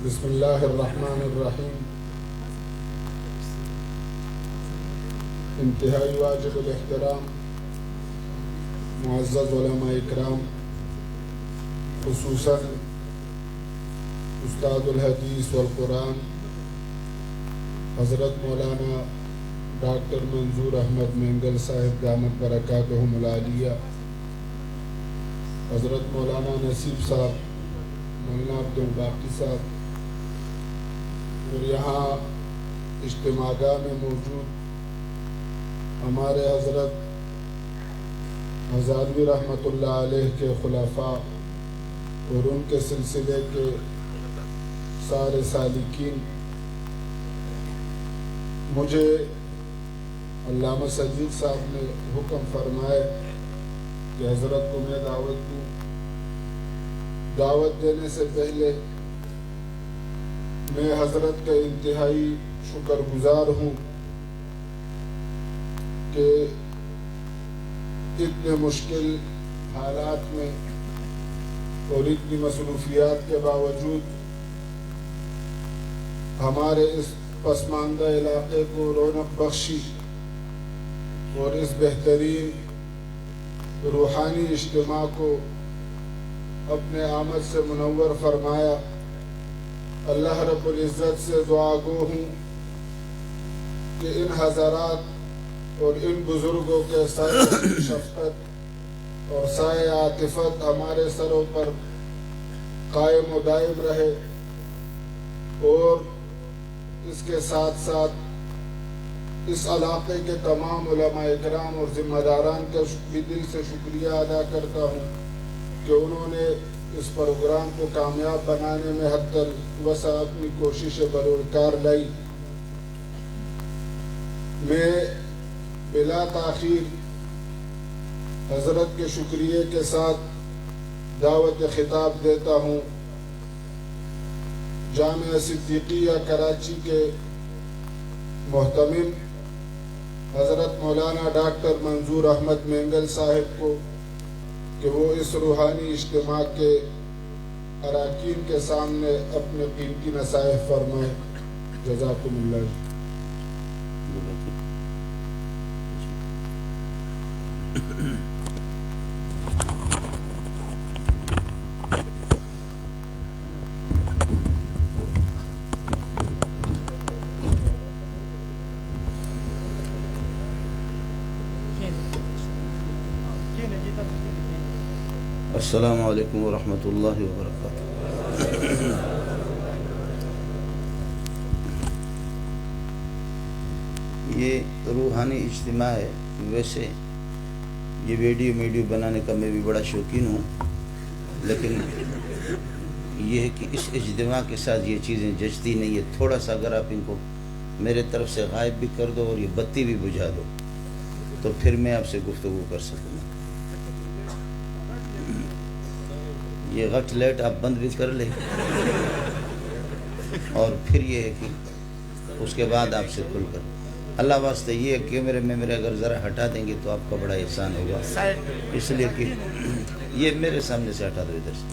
بسم اللہ الرحمن الرحیم. انتہائی واجب الاحترام معزز علماء اکرام، خصوصاً استاد الحدیث والقرآن حضرت مولانا ڈاکٹر منظور احمد مینگل صاحب دامت برکاتہم العالیہ، حضرت مولانا نصیب صاحب، مولانا عبد الباقی صاحب، اور یہاں اجتماع گاہ میں موجود ہمارے حضرت ہزاروی رحمۃ اللہ علیہ کے خلفاء اور ان کے سلسلے کے سارے سالکین. مجھے علامہ سجید صاحب نے حکم فرمائے کہ حضرت کو میں دعوت دوں. دعوت دینے سے پہلے میں حضرت کا انتہائی شکر گزار ہوں کہ اتنے مشکل حالات میں اور اتنی مصروفیات کے باوجود ہمارے اس پسماندہ علاقے کو رونق بخشی اور اس بہترین روحانی اجتماع کو اپنے آمد سے منور فرمایا. اللہ رب العزت سے دعا گو ہوں کہ ان حضرات اور ان بزرگوں کے سایہ کی شفقت اور سایہ عاطفت ہمارے سروں پر قائم و دائم رہے، اور اس کے ساتھ ساتھ اس علاقے کے تمام علماء اکرام اور ذمہ داران کا بھی دل سے شکریہ ادا کرتا ہوں کہ انہوں نے اس پروگرام کو کامیاب بنانے میں حد الوسع اپنی کوشش بروکار لائی. میں بلا تاخیر حضرت کے شکریہ کے ساتھ دعوت خطاب دیتا ہوں جامعہ صدیقیہ کراچی کے محتمم حضرت مولانا ڈاکٹر منظور احمد مینگل صاحب کو کہ وہ اس روحانی اجتماع کے اراکین کے سامنے اپنے قیمتی نصائح فرمائیں. جزاکم اللہ. السلام علیکم ورحمۃ اللہ وبرکاتہ. یہ روحانی اجتماع ہے. ویسے یہ ویڈیو بنانے کا میں بھی بڑا شوقین ہوں، لیکن یہ ہے کہ اس اجتماع کے ساتھ یہ چیزیں جچتی نہیں ہے. تھوڑا سا اگر آپ ان کو میرے طرف سے غائب بھی کر دو اور یہ بتی بھی بجھا دو تو پھر میں آپ سے گفتگو کر سکوں. یہ غٹ لیٹ آپ بند بھی کر لیں اور پھر یہ ہے کہ اس کے بعد آپ سے کھل کر اللہ واسطے یہ کیمرے میں میرے اگر ذرا ہٹا دیں گے تو آپ کا بڑا احسان ہوگا، اس لیے کہ یہ میرے سامنے سے ہٹا دو ادھر سے،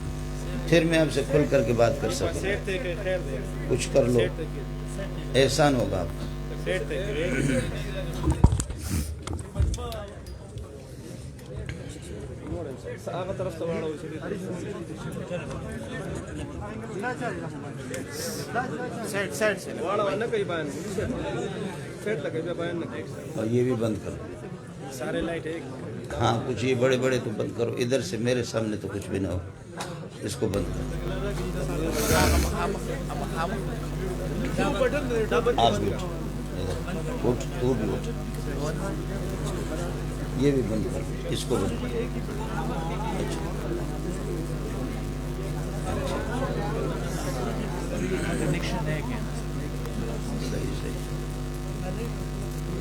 پھر میں آپ سے کھل کر کے بات کر سکوں. کچھ کر لو، احسان ہوگا آپ کا. اور یہ بھی بند کرو سارے لائٹ. ہاں کچھ یہ بڑے بڑے تو بند کرو، ادھر سے میرے سامنے تو کچھ بھی نہ ہو. اس کو بند کرو. آپ بھی اٹھ، تو بھی اٹھ. یہ بھی بند کرو، اس کو بند کرو.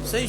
صحیح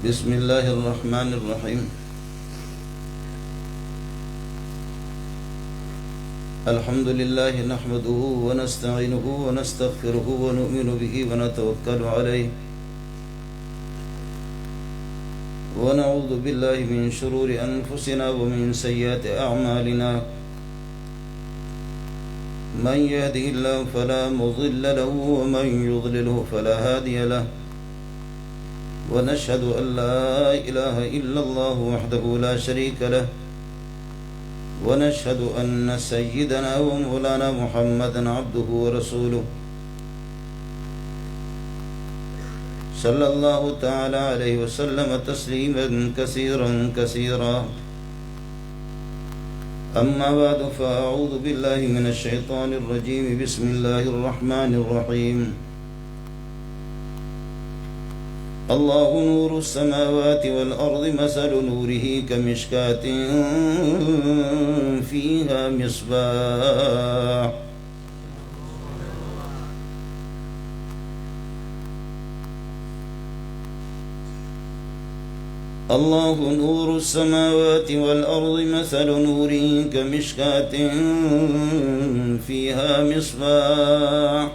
بسم الله الرحمن الرحيم الحمد لله نحمده ونستعينه ونستغفره ونؤمن به ونتوكل عليه ونعوذ بالله من شرور أنفسنا ومن سيئات أعمالنا من يهده الله فلا مضل له ومن يضلله فلا هادي له ونشهد أن لا إله إلا الله وحده لا شريك له ونشهد أن سيدنا ومولانا محمدا عبده ورسوله صلى الله تعالى عليه وسلم تسليما كثيرا كثيرا أما بعد فأعوذ بالله من الشيطان الرجيم بسم الله الرحمن الرحيم الله نور السماوات والأرض مثل نوره كمشكاة فيها مصباح الله نور السماوات والأرض مثل نوره كمشكاة فيها مصباح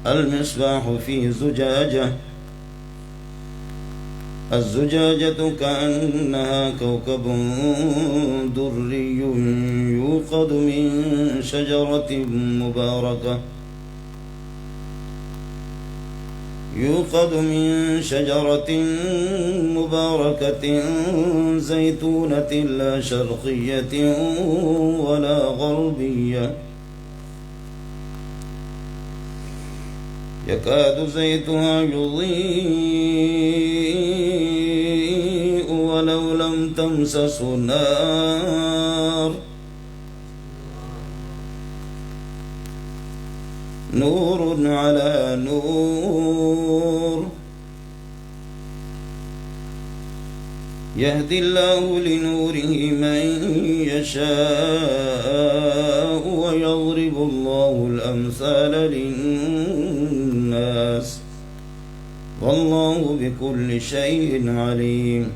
المصباح في زجاجة الزجاجة كأنها كوكب دري يوقد من شجرة مباركة زيتونة لا شرقية ولا غربية يكاد زيتها يضيء ولو لم تمسسه نار نور على نور يهدي الله لنوره من يشاء ويضرب الله الأمثال للناس والله بكل شيء عليم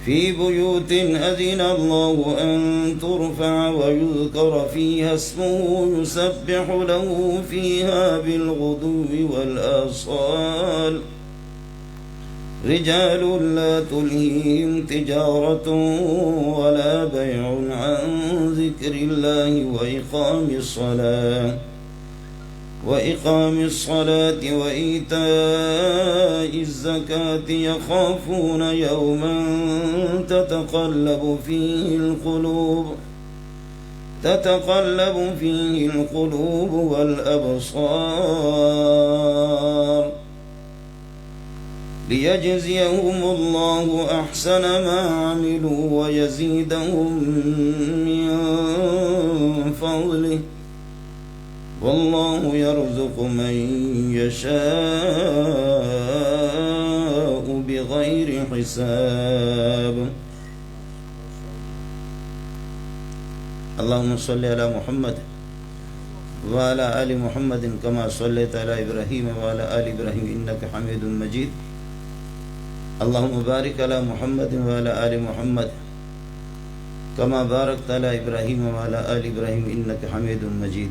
في بيوت أذن الله أن ترفع ويذكر فيها اسمه يسبح له فيها بالغدو والآصال رجال لا تلهيهم تجارة ولا بيع عن ذكر الله وإقام الصلاة وإيتاء الزكاة يخافون يوما تتقلب فيه القلوب والأبصار ليجزيهم الله أحسن ما عملوا ويزيدهم من فضله والله يرزق من يشاء بغير حساب اللهم صل على محمد وعلى آل محمد كما صليت على إبراهيم وعلى آل إبراهيم إنك حميد مجيد اللهم بارك على محمد وعلى آل محمد كما باركت على إبراهيم وعلى آل إبراهيم إنك حميد مجيد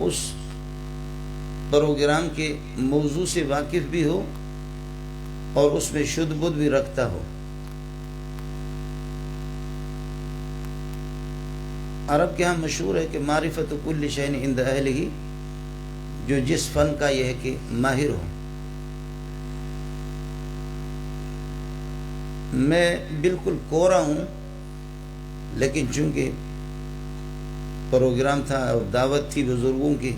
اس پروگرام کے موضوع سے واقف بھی ہو اور اس میں شدھ بدھ بھی رکھتا ہو۔ عرب کے ہاں مشہور ہے کہ معرفت کل شیء عند اہلہ، جو جس فن کا یہ ہے کہ ماہر ہو۔ میں بالکل کورا ہوں، لیکن چونکہ پروگرام تھا اور دعوت تھی بزرگوں کی،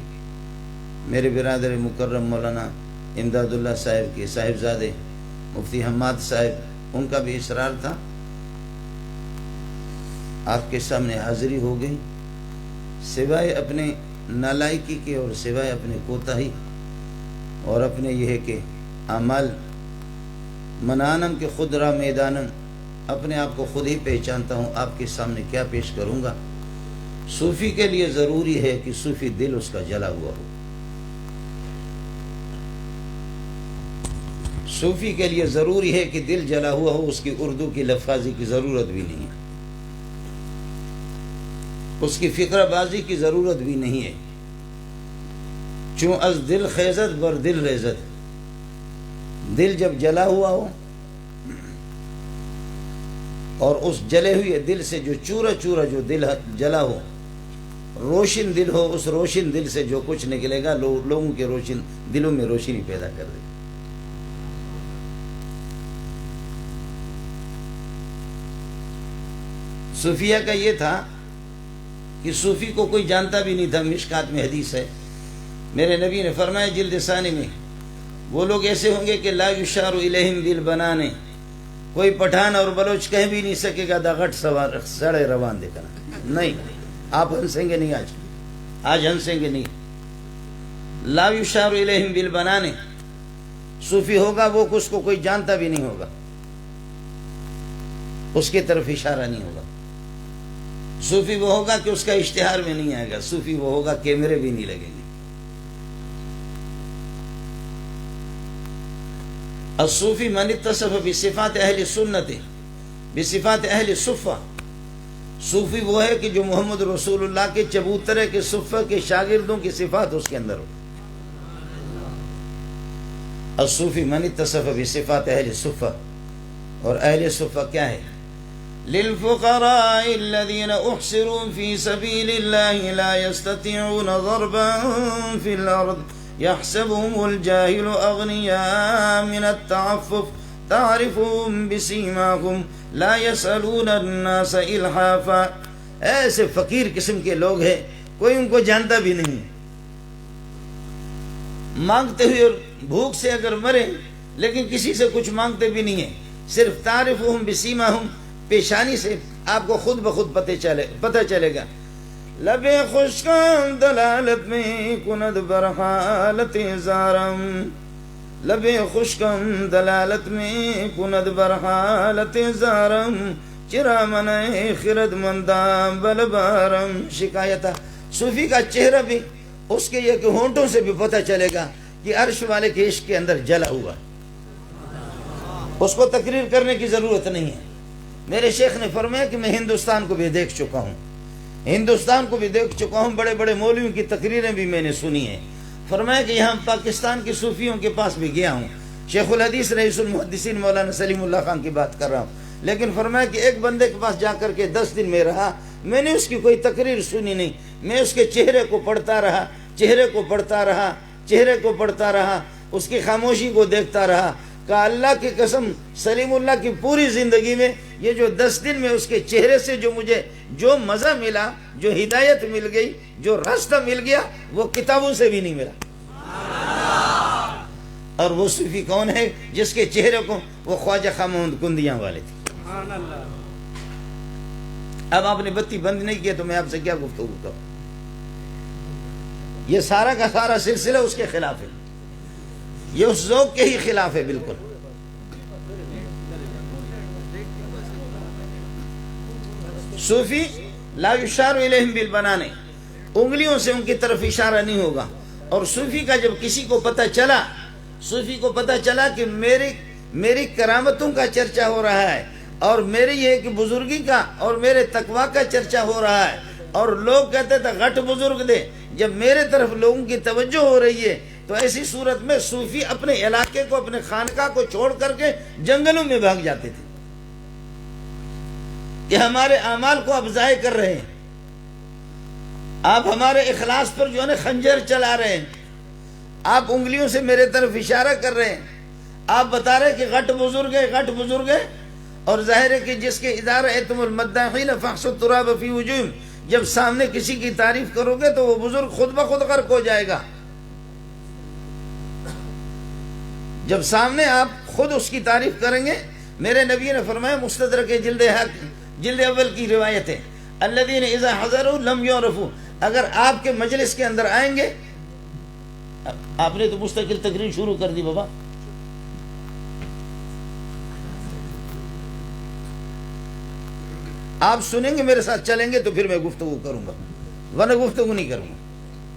میرے برادر مکرم مولانا امداد اللہ صاحب کے صاحبزادے مفتی حماد صاحب، ان کا بھی اصرار تھا، آپ کے سامنے حاضری ہو گئی۔ سوائے اپنے نالائکی کے اور سوائے اپنے کوتاہی اور اپنے یہ ہے کہ اعمال منانم کے خود را میدانم، اپنے آپ کو خود ہی پہچانتا ہوں، آپ کے سامنے کیا پیش کروں گا۔ صوفی کے لیے ضروری ہے کہ صوفی دل اس کا جلا ہوا ہو۔ صوفی کے لیے ضروری ہے کہ دل جلا ہوا ہو، اس کی اردو کی لفاظی کی ضرورت بھی نہیں ہے، اس کی فقرہ بازی کی ضرورت بھی نہیں ہے۔ چون از دل خیزت بر دل ریزت، دل جب جلا ہوا ہو اور اس جلے ہوئے دل سے جو چورا چورا جو دل جلا ہو، روشن دل ہو، اس روشن دل سے جو کچھ نکلے گا لوگوں کے روشن دلوں میں روشنی پیدا کر دے گا۔ صوفیہ کا یہ تھا کہ صوفی کو کوئی جانتا بھی نہیں تھا۔ مشکات میں حدیث ہے، میرے نبی نے فرمایا جلد ثانی میں، وہ لوگ ایسے ہوں گے کہ لا یشار الیہم بالبنان، کوئی پٹھان اور بلوچ کہہ بھی نہیں سکے گا دا غٹ سڑے روان دے کر، نہیں، آپ ہنسیں گے نہیں، آج ہنسیں گے نہیں۔ لا یشار الیہم بالبنان، صوفی ہوگا وہ اس کو کوئی جانتا بھی نہیں ہوگا، اس کی طرف اشارہ نہیں ہوگا۔ صوفی وہ ہوگا کہ اس کا اشتہار میں نہیں آئے گا، صوفی وہ ہوگا کیمرے بھی نہیں لگیں گے۔ الصوفی من اتصف بصفات اہل سنت بصفات اہل صفہ، صوفی وہ ہے کہ جو محمد رسول اللہ کے چبوترے کے صفہ کے شاگردوں کی صفات اس کے اندر ہو۔ الصوفی من اتصف بصفات اہل صفہ، اور اہل صفہ کیا ہے؟ للفقراء الذين احصروا في سبيل الله لا يستطيعون ضربا في الارض يحسبهم الجاهل اغنياء من التعفف تعرفهم بسيماهم لا يسألون الناس الحافا۔ ایسے فقیر قسم کے لوگ ہیں، کوئی ان کو جانتا بھی نہیں، مانگتے ہوئے اور بھوک سے اگر مرے لیکن کسی سے کچھ مانگتے بھی نہیں ہیں، صرف تعرفهم بسیماهم، پیشانی سے آپ کو خود بخود پتہ چلے گا۔ لب خشکم دلالت میں کند برحالت زارم، لب خشکم دلالت میں کند برحالت زارم، چرا من خرد مندام بلبارم۔ شکایتہ صوفی کا چہرہ بھی اس کے یہ کہ ہونٹوں سے بھی پتہ چلے گا کہ عرش والے کے عشق کے اندر جلا ہوا، اس کو تقریر کرنے کی ضرورت نہیں ہے۔ میرے شیخ نے فرمایا کہ میں ہندوستان کو بھی دیکھ چکا ہوں، ہندوستان کو بھی دیکھ چکا ہوں، بڑے بڑے مولویوں کی تقریریں بھی میں نے سنی ہیں۔ فرمایا کہ یہاں پاکستان کے صوفیوں کے پاس بھی گیا ہوں، شیخ الحدیث رئیس المحدثین مولانا سلیم اللہ خان کی بات کر رہا ہوں، لیکن فرمایا کہ ایک بندے کے پاس جا کر کے 10 دن میں رہا، میں نے اس کی کوئی تقریر سنی نہیں، میں اس کے چہرے کو پڑھتا رہا، چہرے کو پڑھتا رہا، چہرے کو پڑھتا رہا، اس کی خاموشی کو دیکھتا رہا۔ کہا اللہ کی قسم، سلیم اللہ کی پوری زندگی میں یہ جو 10 دن میں اس کے چہرے سے جو مجھے جو مزہ ملا، جو ہدایت مل گئی، جو راستہ مل گیا، وہ کتابوں سے بھی نہیں ملا۔ اور وہ صوفی کون ہے جس کے چہرے کو وہ خواجہ خاموند کندیاں والے تھے۔ اب آپ نے بتی بند نہیں کیا تو میں آپ سے کیا گفتگو کروں؟ یہ سارا کا سارا سلسلہ اس کے خلاف ہے، یہ اس ذوق کے ہی خلاف ہے بالکل۔ صوفی لا یشار الیہم بالبنان، انگلیوں سے ان کی طرف اشارہ نہیں ہوگا۔ اور صوفی کا جب کسی کو پتہ چلا، صوفی کو پتہ چلا کہ میری کرامتوں کا چرچا ہو رہا ہے، اور میری یہ کہ بزرگی کا اور میرے تقوی کا چرچا ہو رہا ہے، اور لوگ کہتے تھے غٹ بزرگ دے، جب میرے طرف لوگوں کی توجہ ہو رہی ہے تو ایسی صورت میں صوفی اپنے علاقے کو اپنے خانقاہ کو چھوڑ کر کے جنگلوں میں بھاگ جاتے تھے کہ ہمارے اعمال کو آپ ضائع کر رہے ہیں، آپ ہمارے اخلاص پر جو ہے نا خنجر چلا رہے ہیں، آپ انگلیوں سے میرے طرف اشارہ کر رہے ہیں، آپ بتا رہے کہ غٹ بزرگ ہے، اور ظاہر ہے کہ جس کے ادارہ ایتم المداحین فحص التراب فی وجوہہم، جب سامنے کسی کی تعریف کرو گے تو وہ بزرگ خود بخود غرق ہو جائے گا۔ جب سامنے آپ خود اس کی تعریف کریں گے، میرے نبی نے فرمایا مستدرک جلد اول کی روایت ہے، الذین اذا حضروا لم یعرفوا، اگر آپ کے مجلس کے اندر آئیں گے، آپ نے تو مستقل تقریر شروع کر دی بابا، آپ سنیں گے میرے ساتھ چلیں گے تو پھر میں گفتگو کروں گا، ورنہ گفتگو نہیں کروں گا۔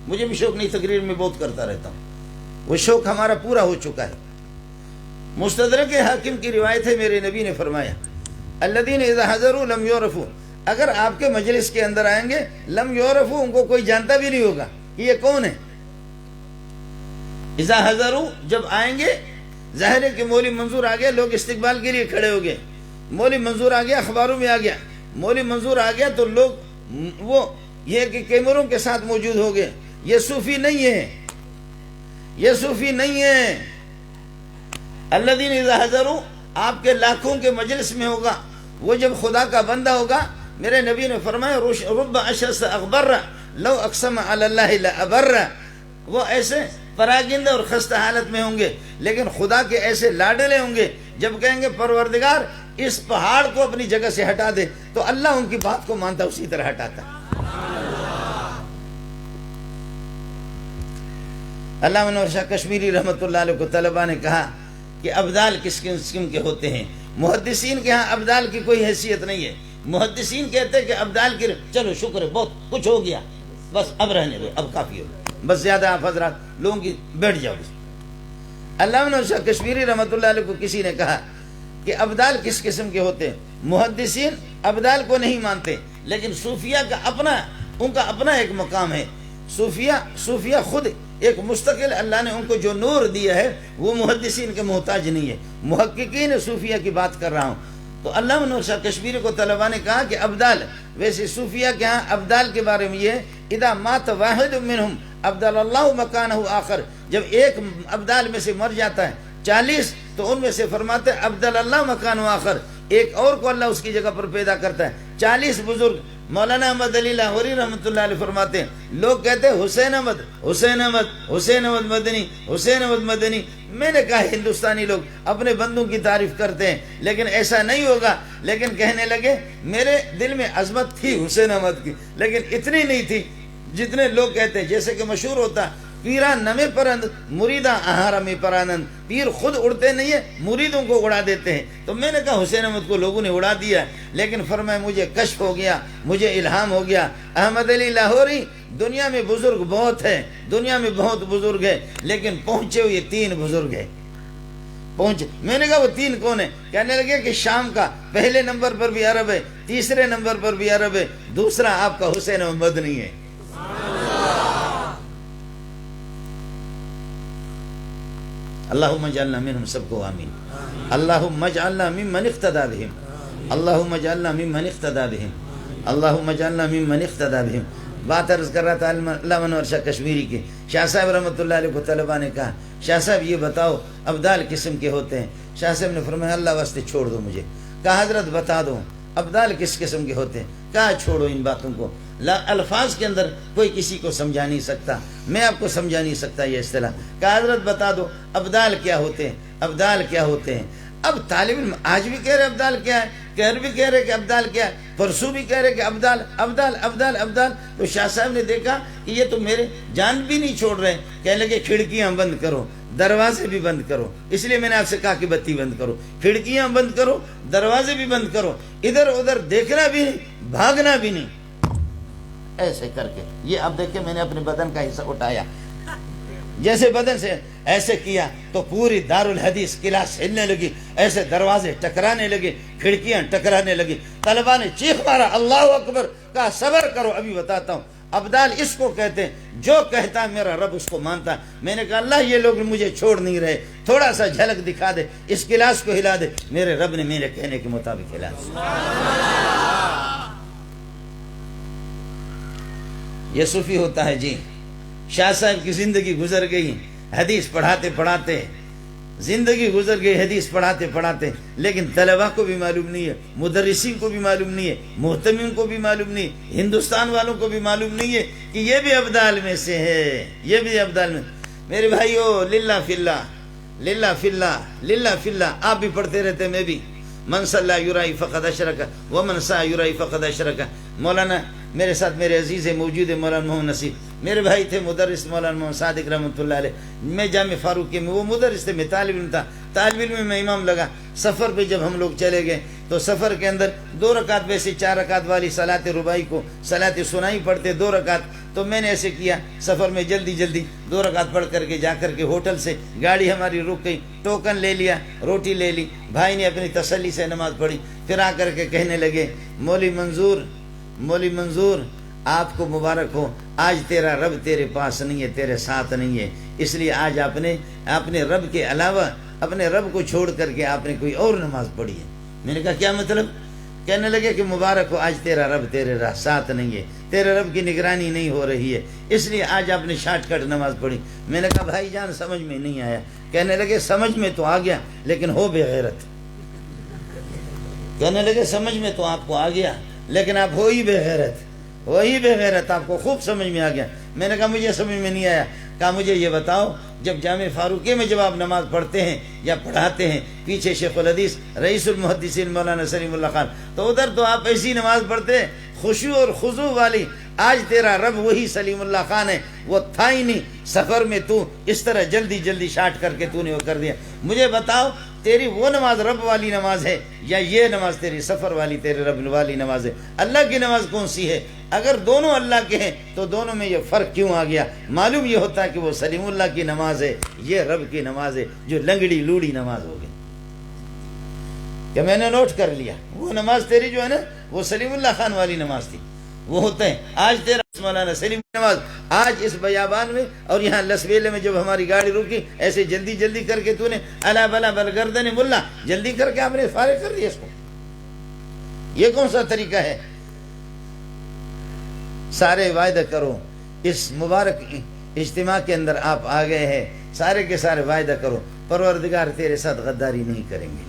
مجھے بھی شوق نہیں، تقریر میں بہت کرتا رہتا ہوں، وہ شوق ہمارا پورا ہو چکا ہے۔ مستدرک حاکم کی روایت ہے، میرے نبی نے فرمایا الذین اذا حضروا لم یعرفوا، اگر آپ کے مجلس کے اندر آئیں گے لم یعرفوا، ان کو کوئی جانتا بھی نہیں ہوگا کہ یہ کون ہے۔ اذا حضروا، جب آئیں گے، ظاہر ہے کہ مولوی منظور آ گیا، لوگ استقبال کے لیے کھڑے ہو گئے، مولوی منظور آ گیا، اخباروں میں آ گیا، مولوی منظور آ گیا تو لوگ وہ یہ کہ کیمروں کے ساتھ موجود ہو گئے، یہ صوفی نہیں ہے، یہ صوفی نہیں ہے۔ الذین اذا حضروا، آپ کے لاکھوں کے مجلس میں ہوگا، وہ جب خدا کا بندہ ہوگا، میرے نبی نے فرمایا رب اشرس اغبر لو اقسم علی اللہ لابر، وہ ایسے پراگندہ اور خستہ حالت میں ہوں گے، لیکن خدا کے ایسے لاڈلے ہوں گے، جب کہیں گے پروردگار اس پہاڑ کو اپنی جگہ سے ہٹا دے تو اللہ ان کی بات کو مانتا، اسی طرح ہٹاتا۔ علامہ انور شاہ کشمیری رحمۃ اللہ علیہ کو طلبہ نے کہا کہ ابدال کس قسم کے ہوتے ہیں؟ محدثین کے ہاں ابدال کی کوئی حیثیت نہیں ہے، محدثین کہتے ہیں کہ ابدال کی چلو شکر ہے، بہت کچھ ہو گیا، بس اب رہنے دو، اب کافی ہو، بس زیادہ آپ حضرات لوگوں کی بیٹھ جاؤ۔ علامہ انور شاہ کشمیری رحمۃ اللہ علیہ کو کسی نے کہا کہ ابدال کس قسم کے ہوتے ہیں؟ محدثین ابدال کو نہیں مانتے، لیکن صوفیہ کا ان کا اپنا ایک مقام ہے، صوفیہ خود ایک مستقل، اللہ نے ان کو جو نور دیا ہے وہ محدثین کے محتاج نہیں ہے، محققین صوفیہ کی بات کر رہا ہوں۔ تو علامہ انور شاہ کشمیری کو طلبہ نے کہا کہ ابدال، ویسے صوفیہ کے ہاں ابدال کے بارے میں یہ اذا مات واحد منہم ابدل اللہ مکانہ آخر، جب ایک ابدال میں سے مر جاتا ہے 40 تو ان میں سے فرماتے ہیں ابدل اللہ مکانہ آخر، ایک اور کو اللہ اس کی جگہ پر پیدا کرتا ہے۔ 40 بزرگ، مولانا احمد علی لاہوری رحمۃ اللہ علیہ فرماتے ہیں، لوگ کہتے ہیں حسین احمد مدنی، میں نے کہا ہندوستانی لوگ اپنے بندوں کی تعریف کرتے ہیں، لیکن ایسا نہیں ہوگا۔ لیکن کہنے لگے میرے دل میں عظمت تھی حسین احمد کی، لیکن اتنی نہیں تھی جتنے لوگ کہتے ہیں، جیسے کہ مشہور ہوتا پیرا نمے پرند مریدہ آہارا میں پرانند، پیر خود اڑتے نہیں ہیں، مریدوں کو اڑا دیتے ہیں۔ تو میں نے کہا حسین احمد کو لوگوں نے اڑا دیا، لیکن فرمایا مجھے کشف ہو گیا، مجھے الہام ہو گیا، احمد علی لاہوری دنیا میں بزرگ بہت ہیں، دنیا میں بہت بزرگ ہیں، لیکن پہنچے ہوئے 3 بزرگ ہیں پہنچے۔ میں نے کہا وہ 3 کون ہیں؟ کہنے لگے کہ شام کا پہلے نمبر پر بھی عرب ہے، تیسرے نمبر پر بھی عرب ہے، دوسرا آپ کا حسین احمد نہیں ہے۔ اللہم اجعلنا منہم، سب کو آمین۔ اللہم اجعلنا ممن اقتدى بہم، اللہم اجعلنا ممن اقتدى بہم، اللہم اجعلنا ممن اقتدى بہم۔ بات عرض کر رہا تھا علامہ انور شاہ کشمیری کی، شاہ صاحب رحمۃ اللہ علیہ کو طلبہ نے کہا شاہ صاحب یہ بتاؤ ابدال قسم کے ہوتے ہیں؟ شاہ صاحب نے فرمایا اللہ واسطے چھوڑ دو مجھے۔ کہا حضرت بتا دو ابدال کس قسم کے ہوتے ہیں؟ کہا چھوڑو ان باتوں کو، الفاظ کے اندر کوئی کسی کو سمجھا نہیں سکتا، میں آپ کو سمجھا نہیں سکتا یہ اصطلاح۔ کہا حضرت بتا دو ابدال کیا ہوتے ہیں، ابدال کیا ہوتے ہیں؟ اب طالب علم آج بھی کہہ رہے ابدال کیا ہے، کہر بھی کہہ رہے کہ ابدال کیا ہے، پرسوں بھی کہہ رہے کہ ابدال ابدال ابدال ابدال۔ تو شاہ صاحب نے دیکھا کہ یہ تو میرے جان بھی نہیں چھوڑ رہے، کہنے لگے کھڑکیاں بند کرو، دروازے بھی بند کرو، اس لیے میں نے آپ سے کہا کہ بتی بند کرو، کھڑکیاں بند کرو، دروازے بھی بند کرو، ادھر ادھر دیکھنا بھی نہیں، بھاگنا بھی نہیں، ایسے کر کے۔ یہ اب دیکھیں میں نے اپنے بدن کا حصہ اٹھایا، جیسے بدن سے ایسے کیا تو پوری دارالحدیث کلاس ہلنے لگی، ایسے دروازے ٹکرانے لگے، کھڑکیاں ٹکرانے لگی، طلبہ نے چیخ مارا اللہ اکبر، کہا صبر کرو ابھی بتاتا ہوں۔ ابدال اس کو کہتے ہیں جو کہتا ہے میرا رب اس کو مانتا. میں نے کہا اللہ یہ لوگ مجھے چھوڑ نہیں رہے, تھوڑا سا جھلک دکھا دے, اس گلاس کو ہلا دے. میرے رب نے میرے کہنے کے مطابق ہلا دیا. یہ صوفی ہوتا ہے جی. شاہ صاحب کی زندگی گزر گئی حدیث پڑھاتے پڑھاتے, زندگی گزر گئی حدیث پڑھاتے پڑھاتے, لیکن طلباء کو بھی معلوم نہیں ہے, مدرسین کو بھی معلوم نہیں ہے, محتمین کو بھی معلوم نہیں, ہندوستان والوں کو بھی معلوم نہیں ہے کہ یہ بھی ابدال میں سے ہے, یہ بھی ابدال میں. میرے بھائیو للہ فی اللہ, للہ فی اللہ, للہ فی اللہ, آپ بھی پڑھتے رہتے, میں بھی. من صلی یرائی فقد اشرک ومن سا یرائی فقد اشرک. مولانا میرے ساتھ میرے عزیز موجود ہے مولانا محمد نصیر, میرے بھائی تھے مدرس مولانا محمد صادق رحمۃ اللہ علیہ. میں جامع فاروقی میں, وہ مدرس تھے, میں طالب علم تھا. طالب علم میں امام لگا. سفر پہ جب ہم لوگ چلے گئے تو سفر کے اندر 2 رکعت ویسے 4 رکعت والی صلاۃ رباعی کو صلاۃ سنائی پڑھتے 2 رکعت. تو میں نے ایسے کیا سفر میں, جلدی جلدی 2 رکعت پڑھ کر کے جا کر کے ہوٹل سے گاڑی ہماری رک گئی, ٹوکن لے لیا, روٹی لے لی. بھائی نے اپنی تسلی سے نماز پڑھی. پھر آ کر کے کہنے لگے مولوی منظور آپ کو مبارک ہو, آج تیرا رب تیرے پاس نہیں ہے, تیرے ساتھ نہیں ہے, اس لیے آج آپ نے اپنے رب کے علاوہ اپنے رب کو چھوڑ کر کے آپ نے کوئی اور نماز پڑھی ہے. میں نے کہا کیا مطلب؟ کہنے لگے کہ مبارک ہو, آج تیرا رب تیرے ساتھ نہیں ہے, تیرے رب کی نگرانی نہیں ہو رہی ہے, اس لیے آج آپ نے شارٹ کٹ نماز پڑھی. میں نے کہا بھائی جان سمجھ میں نہیں آیا. کہنے لگے سمجھ میں تو آ گیا لیکن ہو بے غیرت. کہنے لگے سمجھ میں تو آپ کو آ گیا لیکن آپ ہو ہی بے غیرت, وہی بے غیرت, آپ کو خوب سمجھ میں آ گیا. میں نے کہا مجھے سمجھ میں نہیں آیا. کہا مجھے یہ بتاؤ, جب جامع فاروقی میں جب آپ نماز پڑھتے ہیں یا پڑھاتے ہیں, پیچھے شیخ الحدیث رئیس المحدثین مولانا سلیم اللہ خان, تو ادھر تو آپ ایسی نماز پڑھتے ہیں خشوع اور خضوع والی. آج تیرا رب وہی سلیم اللہ خان ہے, وہ تھا ہی نہیں. سفر میں تو اس طرح جلدی جلدی شارٹ کر کے تو نے وہ کر دیا. مجھے بتاؤ تیری وہ نماز رب والی نماز ہے یا یہ نماز تیری سفر والی تیرے رب والی نماز ہے؟ اللہ کی نماز کون سی ہے؟ اگر دونوں اللہ کے ہیں تو دونوں میں یہ فرق کیوں آ گیا؟ معلوم یہ ہوتا ہے کہ وہ سلیم اللہ کی نماز ہے, یہ رب کی نماز ہے جو لنگڑی لوڑی نماز ہو گئی. کہ میں نے نوٹ کر لیا وہ نماز تیری جو ہے نا وہ سلیم اللہ خان والی نماز تھی, وہ ہوتا ہے. آج تیرا مولانا سلیم نماز آج اس بیابان میں اور یہاں لسبیلے میں جب ہماری گاڑی رکی ایسے جلدی جلدی کر کے تو نے الا بلا بل گردن ملا جلدی کر کے آپ نے فارغ کر دیا اس کو. یہ کون سا طریقہ ہے؟ سارے وعدہ کرو, اس مبارک اجتماع کے اندر آپ آ گئے ہیں, سارے کے سارے وعدہ کرو پروردگار تیرے ساتھ غداری نہیں کریں گے,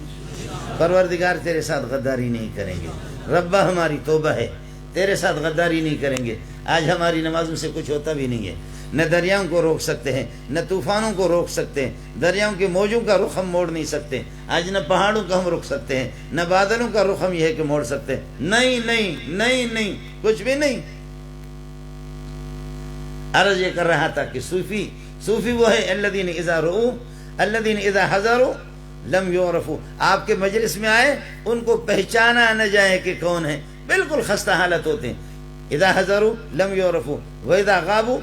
پروردگار تیرے ساتھ غداری نہیں کریں گے. ربا ہماری توبہ ہے, تیرے ساتھ غداری نہیں کریں گے. آج ہماری نمازوں سے کچھ ہوتا بھی نہیں ہے. نہ دریاؤں کو روک سکتے ہیں, نہ طوفانوں کو روک سکتے ہیں, دریاؤں کے موجوں کا رخ ہم موڑ نہیں سکتے. آج نہ پہاڑوں کا ہم روک سکتے ہیں, نہ بادلوں کا رخ ہم یہ ہے کہ موڑ سکتے ہیں. نہیں نہیں نہیں نہیں, کچھ بھی نہیں. عرض یہ کر رہا تھا کہ صوفی وہ ہے الذین اذا رؤوا الذین اذا حضروا لم یعرفوا. آپ کے مجلس میں آئے ان کو پہچانا نہ جائے کہ کون ہے, بالکل خستہ حالت ہوتے ہیں. اذا حضروا لم یعرفوا واذا غابوا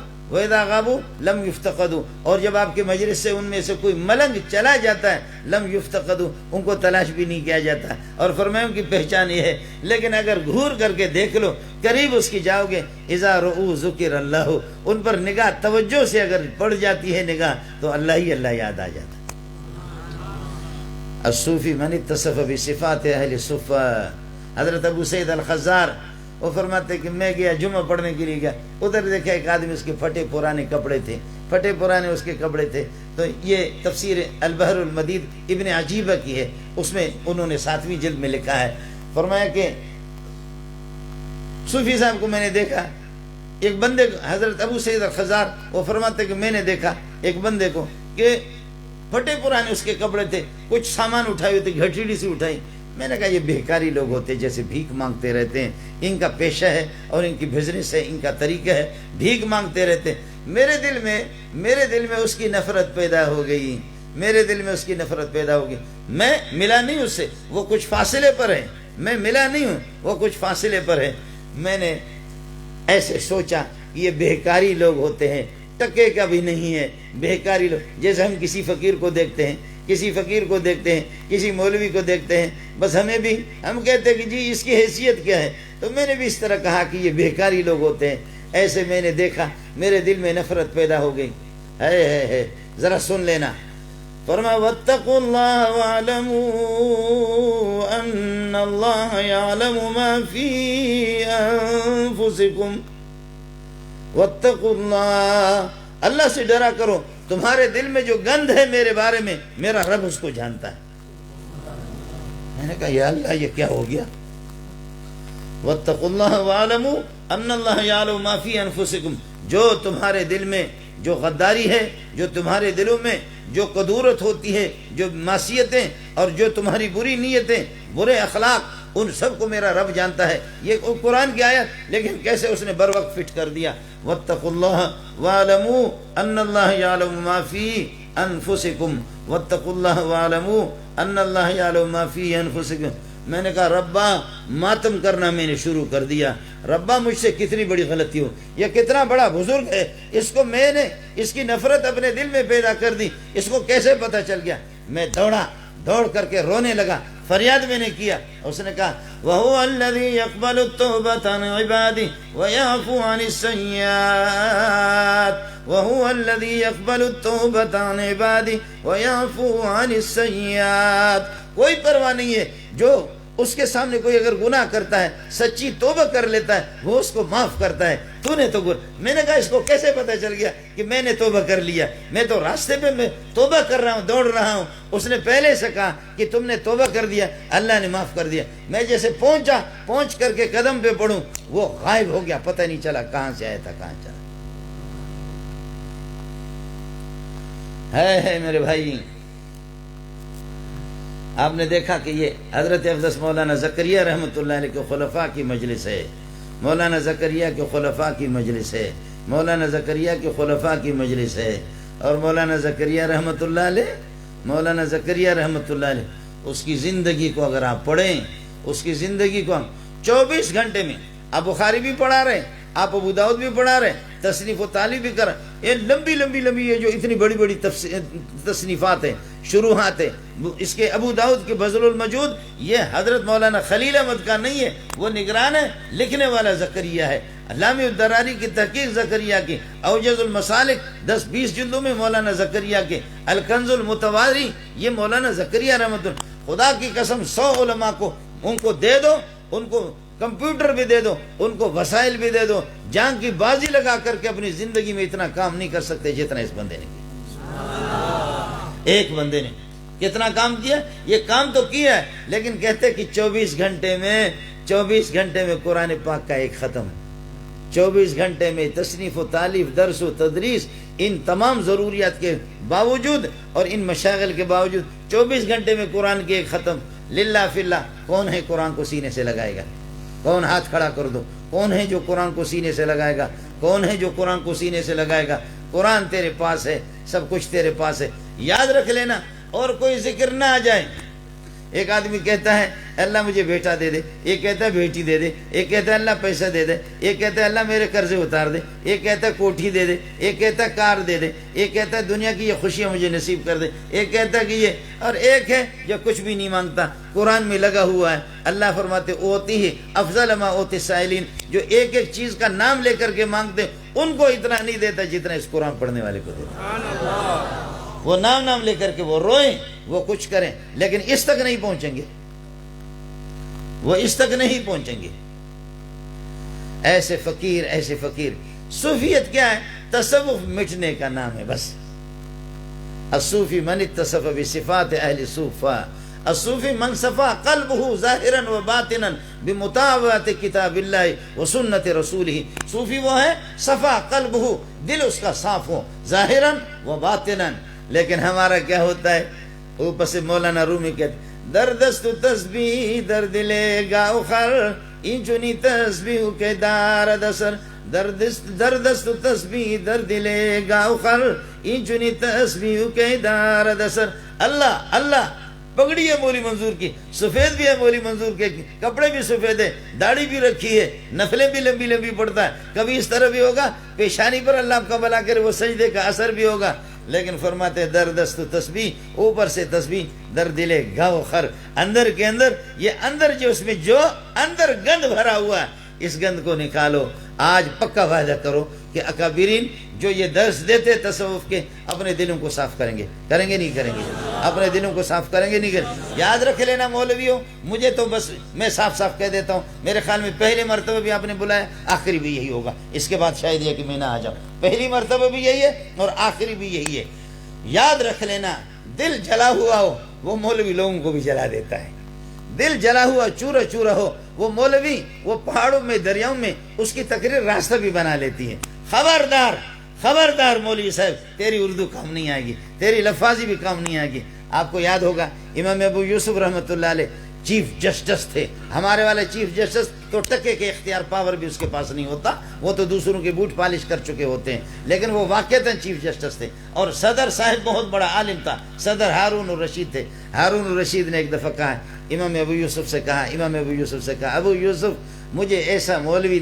لم یفتقدوا. اور جب آپ کے مجلس سے ان میں سے کوئی ملنگ چلا جاتا ہے لم یفتقدوا, ان کو تلاش بھی نہیں کیا جاتا. اور فرمایا ان کی پہچان یہ ہے. لیکن اگر گھور کر کے دیکھ لو, قریب اس کی جاؤ گے, اذا رؤوا ذکر اللہ, ان پر نگاہ توجہ سے اگر پڑ جاتی ہے نگاہ تو اللہ ہی اللہ یاد آ جاتا ہے. الصوفی من اتصف بصفات اہل صفہ. حضرت ابو سعید الخزار وہ فرماتے کہ میں گیا جمعہ پڑھنے کے لیے گیا, ادھر دیکھا ایک آدمی اس کے پھٹے پرانے کپڑے تھے, پھٹے پرانے اس کے کپڑے تھے. تو یہ تفسیر البحر المدید ابن عجیبہ کی ہے, اس میں انہوں نے 7ویں جلد میں لکھا ہے. فرمایا کہ صوفی صاحب کو میں نے دیکھا, ایک بندے کو, حضرت ابو سعید الخزار وہ فرماتے کہ میں نے دیکھا ایک بندے کو کہ پھٹے پرانے اس کے کپڑے تھے, کچھ سامان اٹھائے ہوئے تھے, گھٹیڑی سے اٹھائی. میں نے کہا یہ بہکاری لوگ ہوتے جیسے بھیک مانگتے رہتے ہیں, ان کا پیشہ ہے اور ان کی بزنس ہے, ان کا طریقہ ہے, بھیک مانگتے رہتے ہیں. میرے دل میں اس کی نفرت پیدا ہو گئی, میرے دل میں اس کی نفرت پیدا ہو گئی. میں ملا نہیں اس سے, وہ کچھ فاصلے پر ہے, میں ملا نہیں ہوں, وہ کچھ فاصلے پر ہے. میں نے ایسے سوچا یہ بہکاری لوگ ہوتے ہیں, ٹکے کا بھی نہیں ہے, بہکاری لوگ. جیسے ہم کسی فقیر کو دیکھتے ہیں, کسی مولوی کو دیکھتے ہیں, بس ہم کہتے ہیں کہ جی اس کی حیثیت کیا ہے. تو میں نے بھی اس طرح کہا کہ یہ بہکاری لوگ ہوتے ہیں. ایسے میں نے دیکھا میرے دل میں نفرت پیدا ہو گئی. ہے ذرا سن لینا. فرمایا واتقوا اللہ واعلموا ان اللہ یعلم ما فی انفسکم. واتقوا اللہ، اللہ سے ڈرا کرو، تمہارے دل میں جو گند ہے میرے بارے میں میرا رب اس کو جانتا ہے. میں نے کہا یا اللہ یہ کیا ہو گیا؟ واتقوا اللہ واعلموا ان اللہ یعلم ما فی انفسکم، جو تمہارے دل میں جو غداری ہے، جو تمہارے دلوں میں جو قدورت ہوتی ہے، جو معصیتیں اور جو تمہاری بری نیتیں، برے اخلاق، ان سب کو میرا رب جانتا ہے. یہ قرآن کی آیت، لیکن کیسے اس نے بر وقت فٹ کر دیا. واتقوا اللہ واعلموا ان اللہ یعلم ما فی انفسکم. واتقوا اللہ واعلموا ان اللہ یعلم ما فی انفسکم. میں نے کہا ربا ماتم کرنا میں نے شروع کر دیا. ربا مجھ سے کتنی بڑی غلطی ہو، یہ کتنا بڑا بزرگ ہے، اس کو میں نے اس کی نفرت اپنے دل میں پیدا کر دی، اس کو کیسے پتہ چل گیا؟ میں دوڑ کر کے رونے لگا، فریاد میں نے کیا. اس نے کہا وَهُوَ الَّذِي يَقْبَلُ التَّوْبَةَ عَنْ عِبَادِهِ وَيَعْفُو عَنِ السَّيِّئَاتِ وَهُوَ الَّذِي يَقْبَلُ التَّوْبَةَ عَنْ عِبَادِهِ وَيَعْفُو عَنِ السَّيِّئَاتِ. کوئی پرواہ نہیں ہے جو اس کے سامنے کوئی اگر گناہ کرتا ہے، سچی توبہ کر لیتا ہے، وہ اس کو معاف کرتا ہے. تو نے تو میں نے کہا اس کو کیسے پتہ چل گیا کہ میں نے توبہ کر لیا؟ میں تو راستے پہ میں توبہ کر رہا ہوں، دوڑ رہا ہوں. اس نے پہلے سے کہا کہ تم نے توبہ کر دیا، اللہ نے معاف کر دیا. میں جیسے پہنچ کر کے قدم پہ پڑھوں، وہ غائب ہو گیا، پتہ نہیں چلا کہاں سے آیا تھا کہاں چلا. ہے میرے بھائی، آپ نے دیکھا کہ یہ حضرت افضل مولانا زکریا رحمۃ اللہ علیہ کے خلفاء کی مجلس ہے. مولانا زکریا کے خلفاء کی مجلس ہے. مولانا زکریا کے خلفاء کی مجلس ہے. اور مولانا زکریا رحمۃ اللہ علیہ، مولانا زکریا رحمۃ اللہ علیہ، اس کی زندگی کو اگر آپ پڑھیں، اس کی زندگی کو ہم 24 گھنٹے میں، آپ بخاری بھی پڑھا رہے ہیں، آپ ابو داؤد بھی پڑھا رہے ہیں، تصنیف و تعلیف بھی کر رہے ہیں. یہ لمبی یہ جو اتنی بڑی بڑی تصنیفات ہیں، شروحات ہیں. اس کے ابو داؤد کے بذل المجود یہ حضرت مولانا خلیل احمد کا نہیں ہے، وہ نگران ہے، لکھنے والا زکریا ہے. علامہ الدراری کی تحقیق زکریا کی. اوجز المسالک 10-20 جلدوں میں مولانا زکریا کے. الکنز المتواری یہ مولانا زکریا رحمۃ اللہ. خدا کی قسم 100 علماء کو ان کو دے دو، ان کو کمپیوٹر بھی دے دو، ان کو وسائل بھی دے دو، جان کی بازی لگا کر کے اپنی زندگی میں اتنا کام نہیں کر سکتے جتنا اس بندے نے کیا. ایک بندے نے کتنا کام کیا؟ یہ کام تو کیا ہے، لیکن کہتے کہ 24 گھنٹے میں قرآن پاک کا ایک ختم. 24 گھنٹے میں تصنیف و تعلیف، درس و تدریس، ان تمام ضروریات کے باوجود اور ان مشاغل کے باوجود 24 گھنٹے میں قرآن کی ایک ختم. للہ فی اللہ، کون ہے قرآن کو سینے سے لگائے گا؟ کون؟ ہاتھ کھڑا کر دو. کون ہے جو قرآن کو سینے سے لگائے گا؟ کون ہے جو قرآن کو سینے سے لگائے گا؟ قرآن تیرے پاس ہے، سب کچھ تیرے پاس ہے. یاد رکھ لینا، اور کوئی ذکر نہ آ جائے. ایک آدمی کہتا ہے اللہ مجھے بیٹا دے دے، ایک کہتا ہے بیٹی دے دے، ایک کہتا ہے اللہ پیسہ دے دے، ایک کہتا ہے اللہ میرے قرضے اتار دے، ایک کہتا ہے کوٹھی دے دے، ایک کہتا ہے کار دے دے، ایک کہتا ہے دنیا کی یہ خوشیاں مجھے نصیب کر دے، ایک کہتا ہے کہ یہ، اور ایک ہے جو کچھ بھی نہیں مانگتا، قرآن میں لگا ہوا ہے. اللہ فرماتے اوتی ہے افضل ما اوتی السائلین، جو ایک ایک چیز کا نام لے کر کے مانگتے ان کو اتنا نہیں دیتا جتنا اس قرآن پڑھنے والے کو دیتا. وہ نام لے کر کے وہ روئیں، وہ کچھ کریں، لیکن اس تک نہیں پہنچیں گے، وہ اس تک نہیں پہنچیں گے. ایسے فقیر. صوفیت کیا ہے؟ تصوف مٹنے کا نام ہے بس. الصوفی من اتصف بصفات اہل صوفہ، الصوفی من صفا قلبہ ظاہرا و باطنا بمطابقت کتاب اللہ و سنت رسولہ. صوفی وہ ہے صفا قلبہ، دل اس کا صاف ہو، ظاہرا و باطنا. لیکن ہمارا کیا ہوتا ہے؟ اوپر سے مولانا رومی کہتے دردست تسبیح در دلے گاؤ خر اینچنی تسبیح کے دارد اثر. دردست تسبیح در دلے گاؤ خر اینچنی تسبیح کے دارد اثر. اللہ پگڑی ہے مولی منظور کی، سفید بھی ہے مولی منظور کے، کپڑے بھی سفید ہے، داڑھی بھی رکھی ہے، نفلیں بھی لمبی پڑتا ہے. کبھی اس طرح بھی ہوگا پیشانی پر اللہ آپ کا بلا کرے وہ سجدے کا اثر بھی ہوگا. لیکن فرماتے دردست تسبیح، اوپر سے تسبیح، در دلے گاؤ خر، اندر کے اندر، یہ اندر جو اس میں جو اندر گند بھرا ہوا ہے، اس گند کو نکالو. آج پکا وعدہ کرو کہ اکابرین جو یہ درس دیتے تصوف کے اپنے دلوں کو صاف کریں گے نہیں کریں گے؟ اپنے دلوں کو صاف کریں گے نہیں کریں گے؟ یاد رکھ لینا مولویوں، مجھے تو بس میں صاف کہہ دیتا ہوں، میرے خیال میں پہلی مرتبہ بھی آپ نے بلایا، آخری بھی یہی ہوگا. اس کے بعد شاید یہ کہ میں نہ آ جاؤں. پہلی مرتبہ بھی یہی ہے اور آخری بھی یہی ہے. یاد رکھ لینا، دل جلا ہوا ہو وہ مولوی لوگوں کو بھی جلا دیتا ہے. دل جلا ہوا چورا چورا ہو وہ مولوی وہ پہاڑوں میں دریاؤں میں اس کی تقریر راستہ بھی بنا لیتی ہے. خبردار مولوی صاحب، تیری اردو کام نہیں آئے گی، تیری لفاظی بھی کام نہیں آئے گی. آپ کو یاد ہوگا امام ابو یوسف رحمۃ اللہ علیہ چیف جسٹس تھے. ہمارے والے چیف جسٹس تو ٹکے کے اختیار پاور بھی اس کے پاس نہیں ہوتا، وہ تو دوسروں کے بوٹ پالش کر چکے ہوتے ہیں، لیکن وہ واقعتاً چیف جسٹس تھے. اور صدر صاحب بہت بڑا عالم تھا، صدر ہارون الرشید تھے. ہارون الرشید نے ایک دفعہ کہا، امام ابو یوسف سے کہا، ابو یوسف مجھے ایسا مولوی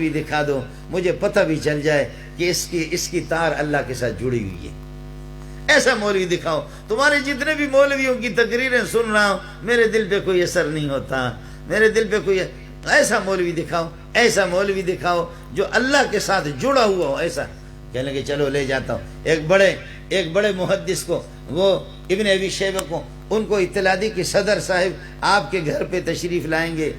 دکھا دو مجھے پتہ بھی چل جائے کہ اس کی تار اللہ کے ساتھ جڑی ہوئی ہے. ایسا مولوی دکھاؤ. تمہارے جتنے بھی مولویوں کی تقریریں سن رہا ہوں میرے دل پہ کوئی اثر نہیں ہوتا، میرے دل پہ کوئی ایسا مولوی دکھاؤ جو اللہ کے ساتھ جڑا ہوا ہو. ایسا کہنے لگے چلو لے جاتا ہوں. ایک بڑے محدث کو، وہ ابن ابی شیبہ کو، ان کو اطلاع دی کہ صدر صاحب آپ کے گھر پہ تشریف لائیں گے.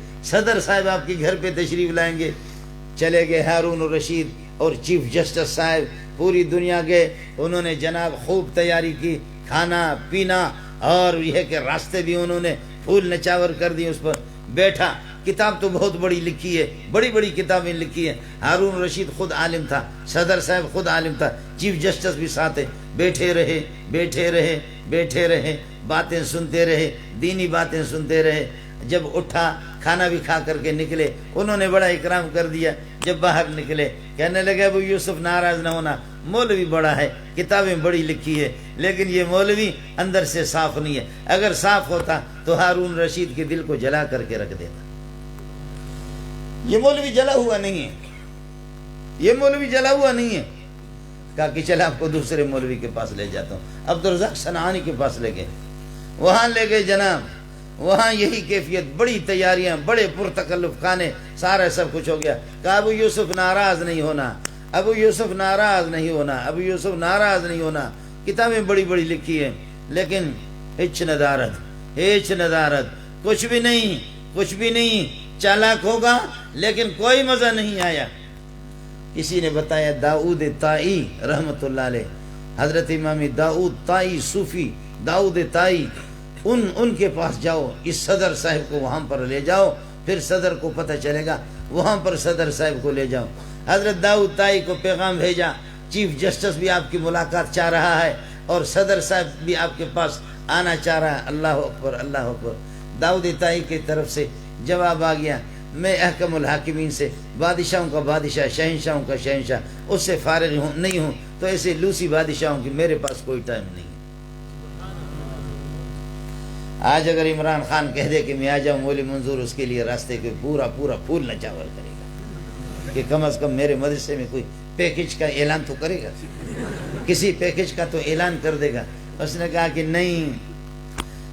چلے گئے ہارون الرشید اور چیف جسٹس صاحب پوری دنیا گئے. انہوں نے جناب خوب تیاری کی، کھانا پینا، اور یہ کہ راستے بھی انہوں نے پھول نچاور کر دی. اس پر بیٹھا، کتاب تو بہت بڑی لکھی ہے، بڑی کتابیں لکھی ہیں. ہارون رشید خود عالم تھا، صدر صاحب خود عالم تھا، چیف جسٹس بھی ساتھ ہے. بیٹھے رہے باتیں سنتے رہے، دینی باتیں سنتے رہے. جب اٹھا کھانا بھی کھا کر کے نکلے، انہوں نے بڑا اکرام کر دیا. جب باہر نکلے کہنے لگے ابو یوسف ناراض نہ ہونا، مولوی بڑا ہے، کتابیں بڑی لکھی ہے، لیکن یہ مولوی اندر سے صاف نہیں ہے. اگر صاف ہوتا تو ہارون رشید کے دل کو جلا کر کے رکھ دیتا. یہ مولوی جلا ہوا نہیں ہے. کہا کہ چل آپ کو دوسرے مولوی کے پاس لے جاتا ہوں. عبدالرزاق صنعانی کے پاس لے گئے. وہاں لے گئے جناب، وہاں یہی کیفیت، بڑی تیاریاں، بڑے پرتکلف کھانے، سارا سب کچھ ہو گیا. کہا ابو یوسف ناراض نہیں ہونا. کتابیں بڑی لکھی ہیں، لیکن ہچ ندارت، کچھ بھی نہیں. چالاک ہوگا لیکن کوئی مزہ نہیں آیا. کسی نے بتایا داؤد طائی رحمت اللہ علیہ، حضرت امام داؤد طائی، صوفی داؤد طائی، ان کے پاس جاؤ، اس صدر صاحب کو وہاں پر لے جاؤ، پھر صدر کو پتہ چلے گا. وہاں پر صدر صاحب کو لے جاؤ. حضرت داؤد طائی کو پیغام بھیجا، چیف جسٹس بھی آپ کی ملاقات چاہ رہا ہے اور صدر صاحب بھی آپ کے پاس آنا چاہ رہا ہے. اللہ اکبر. داؤد طائی کی طرف سے جواب آ گیا، میں احکم الحاکمین سے، بادشاہوں کا بادشاہ، شہنشاہوں کا شہنشاہ، اس سے فارغ نہیں ہوں، تو ایسے لوسی بادشاہوں کی میرے پاس کوئی ٹائم نہیں ہے. آج اگر عمران خان کہہ دے کہ میں آ جاؤں، مولی منظور اس کے لیے راستے کو پورا پھول نچاور کرے گا کہ کم از کم میرے مدرسے میں کوئی پیکج کا اعلان تو کرے گا، کسی پیکج کا تو اعلان کر دے گا. اس نے کہا کہ نہیں،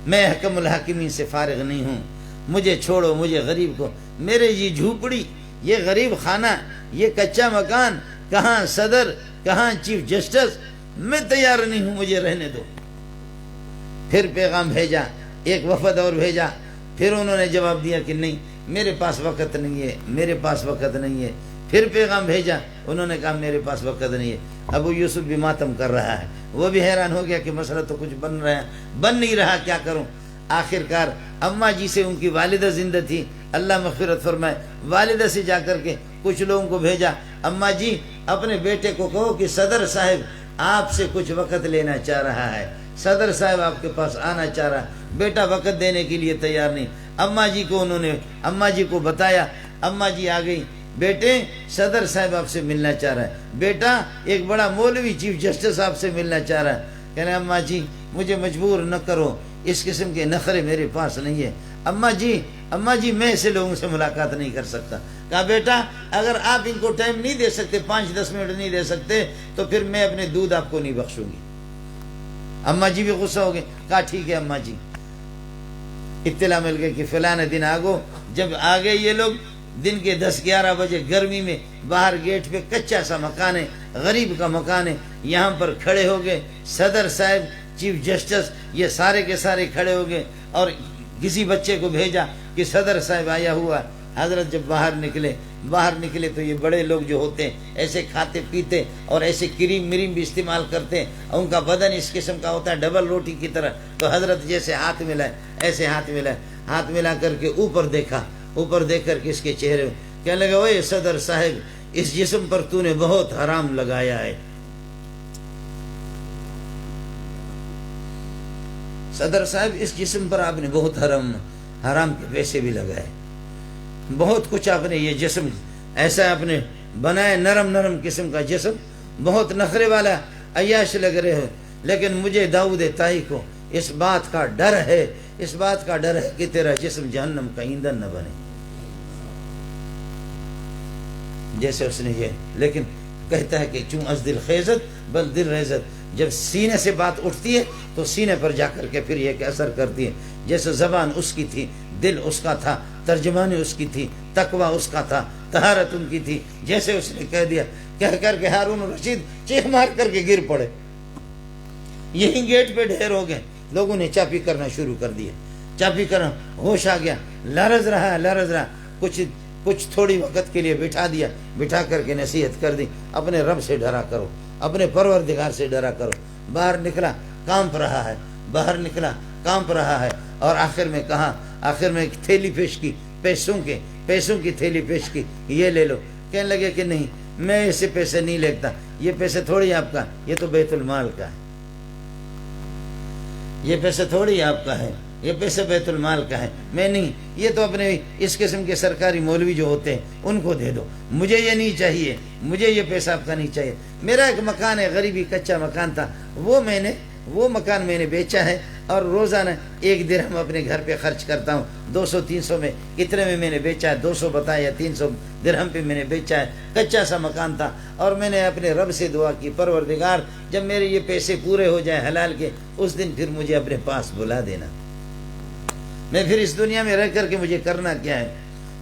میں حکم الحاکمین سے فارغ نہیں ہوں، مجھے چھوڑو، مجھے غریب کو، میرے یہ جھوپڑی، یہ غریب خانہ، یہ کچا مکان، کہاں صدر، کہاں چیف جسٹس، میں تیار نہیں ہوں، مجھے رہنے دو. پھر پیغام بھیجا، ایک وفد اور بھیجا، پھر انہوں نے جواب دیا کہ نہیں، میرے پاس وقت نہیں ہے. پھر پیغام بھیجا، انہوں نے کہا میرے پاس وقت نہیں ہے. ابو یوسف بھی ماتم کر رہا ہے، وہ بھی حیران ہو گیا کہ مسئلہ تو کچھ بن نہیں رہا، کیا کروں. آخر کار اماں جی سے، ان کی والدہ زندہ تھی، اللہ مغفرت فرمائے، والدہ سے جا کر کے کچھ لوگوں کو بھیجا، اماں جی اپنے بیٹے کو کہو کہ صدر صاحب آپ سے کچھ وقت لینا چاہ رہا ہے، صدر صاحب آپ کے پاس آنا چاہ رہا ہے. بیٹا وقت دینے کے لیے تیار نہیں. اماں جی کو بتایا، اماں جی آ گئی، بیٹے صدر صاحب آپ سے ملنا چاہ رہا ہے، بیٹا ایک بڑا مولوی چیف جسٹس آپ سے ملنا چاہ رہا ہے. کہنے اماں جی مجھے مجبور نہ کرو، اس قسم کے نخرے میرے پاس نہیں ہے. اماں جی میں ایسے لوگوں سے ملاقات نہیں کر سکتا. کہا بیٹا اگر آپ ان کو ٹائم نہیں دے سکتے، 5-10 منٹ نہیں دے سکتے، تو پھر میں اپنے دودھ آپ کو نہیں بخشوں گی. اماں جی بھی غصہ ہو گئے. کہا ٹھیک ہے اماں جی. اطلاع مل گئی کہ فلاں دن آگو. جب آ گئے یہ لوگ دن کے 10-11 بجے گرمی میں باہر گیٹ پہ کچا سا مکان ہے، غریب کا مکان ہے، یہاں پر کھڑے ہو گئے صدر صاحب، چیف جسٹس، یہ سارے کے سارے کھڑے ہو گئے اور کسی بچے کو بھیجا کہ صدر صاحب آیا ہوا ہے۔ حضرت جب باہر نکلے تو یہ بڑے لوگ جو ہوتے ہیں ایسے کھاتے پیتے اور ایسے کریم مریم بھی استعمال کرتے ہیں، اور ان کا بدن اس قسم کا ہوتا ہے ڈبل روٹی کی طرح۔ تو حضرت جیسے ہاتھ ملائے ایسے ہاتھ ملا کر کے اوپر دیکھ کر کے اس کے چہرے میں کہنے لگا، اوے صدر صاحب، اس جسم پر تو نے بہت حرام لگایا ہے۔ صدر صاحب، اس جسم پر آپ نے بہت حرام کے پیسے بھی لگائے، بہت کچھ آپ نے، یہ جسم ایسا آپ نے بنایا، نرم قسم کا جسم، بہت نخرے والا عیاش لگ رہے ہو، لیکن مجھے داؤد طائی کو اس بات کا ڈر ہے کہ تیرا جسم جہنم کا ایندھن نہ بنے۔ جیسے اس نے یہ، لیکن کہتا ہے کہ چون از دل خیزت بل دل ریزت، جب سینے سے بات اٹھتی ہے تو سینے پر جا کر کے پھر یہ کہ اثر کرتی ہے۔ جیسے زبان اس کی تھی، دل اس کا تھا، ترجمانی اس کی تھی، تقوی اس کا تھا، طہارت ان کی تھی، جیسے اس نے کہہ دیا، کہہ کر کے ہارون الرشید چیخ مار کر کے گر پڑے۔ یہی گیٹ پہ ڈھیر ہو گئے، لوگوں نے چاپی کرنا شروع کر دیا، چاپی کرنا، ہوش آ گیا، لرز رہا، کچھ تھوڑی وقت کے لیے بٹھا کر کے نصیحت کر دی، اپنے رب سے ڈرا کرو، اپنے پروردگار سے ڈرا کرو۔ باہر نکلا کانپ رہا ہے، اور آخر میں ایک تھیلی پیش کی، پیسوں کی تھیلی پیش کی، یہ لے لو۔ کہنے لگے کہ نہیں، میں ایسے پیسے نہیں لیتا، یہ پیسے تھوڑی آپ کا، یہ تو بیت المال کا ہے، یہ پیسے تھوڑی آپ کا ہے، یہ پیسے بیت المال کا ہے، میں نہیں، یہ تو اپنے اس قسم کے سرکاری مولوی جو ہوتے ہیں ان کو دے دو، مجھے یہ نہیں چاہیے، مجھے یہ پیسہ آپ کا نہیں چاہیے۔ میرا ایک مکان ہے، غریبی کچا مکان تھا، وہ مکان میں نے بیچا ہے، اور روزانہ 1 درہم اپنے گھر پہ خرچ کرتا ہوں، 200-300 میں، کتنے میں نے بیچا ہے، 200 بتایا یا 300 درہم پہ میں نے بیچا ہے، کچا سا مکان تھا، اور میں نے اپنے رب سے دعا کی، پروردگار جب میرے یہ پیسے پورے ہو جائیں حلال کے، اس دن پھر مجھے اپنے پاس بلا دینا، میں پھر اس دنیا میں رہ کر کے مجھے کرنا کیا ہے،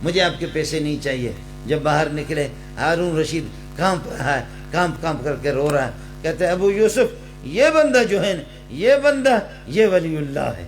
مجھے آپ کے پیسے نہیں چاہیے۔ جب باہر نکلے، ہارون رشید کانپ رہا ہے، کانپ کر کے رو رہا ہے، کہتے ہیں ابو یوسف، یہ بندہ جو ہے نا، یہ ولی اللہ ہے،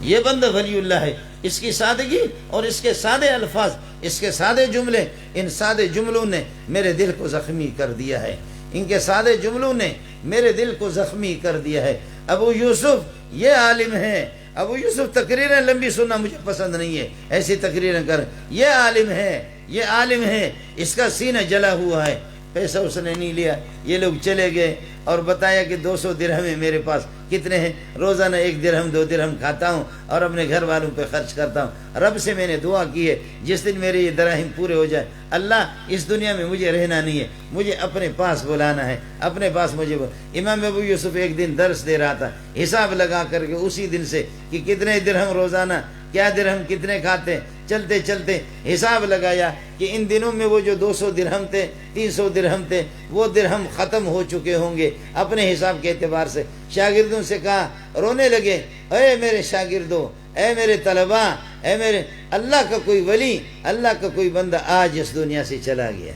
یہ بندہ ولی اللہ ہے، اس کی سادگی اور اس کے سادے الفاظ، اس کے سادے جملے، ان سادے جملوں نے میرے دل کو زخمی کر دیا ہے، ان کے سادے جملوں نے میرے دل کو زخمی کر دیا ہے۔ ابو یوسف یہ عالم ہے، ابو یوسف تقریریں لمبی سننا مجھے پسند نہیں ہے، ایسی تقریریں کر، یہ عالم ہے، اس کا سینہ جلا ہوا ہے۔ پیسہ اس نے نہیں لیا، یہ لوگ چلے گئے اور بتایا کہ 200 درہم ہے میرے پاس، کتنے ہیں؟ روزانہ 1 درہم 2 درہم کھاتا ہوں اور اپنے گھر والوں پہ خرچ کرتا ہوں۔ رب سے میں نے دعا کی ہے، جس دن میرے یہ دراہم پورے ہو جائے، اللہ اس دنیا میں مجھے رہنا نہیں ہے، مجھے اپنے پاس بلانا ہے، اپنے پاس مجھے امام ابو یوسف ایک دن درس دے رہا تھا، حساب لگا کر کے اسی دن سے کہ کتنے درہم روزانہ، کیا درہم کتنے کھاتے، چلتے حساب لگایا کہ ان دنوں میں وہ جو 200 درہم تھے، 300 درہم تھے، وہ درہم ختم ہو چکے ہوں گے اپنے حساب کے اعتبار سے۔ شاگردوں سے کہا، رونے لگے، اے میرے شاگردوں، اے میرے طلباء، اے میرے، اللہ کا کوئی ولی، اللہ کا کوئی بندہ آج اس دنیا سے چلا گیا۔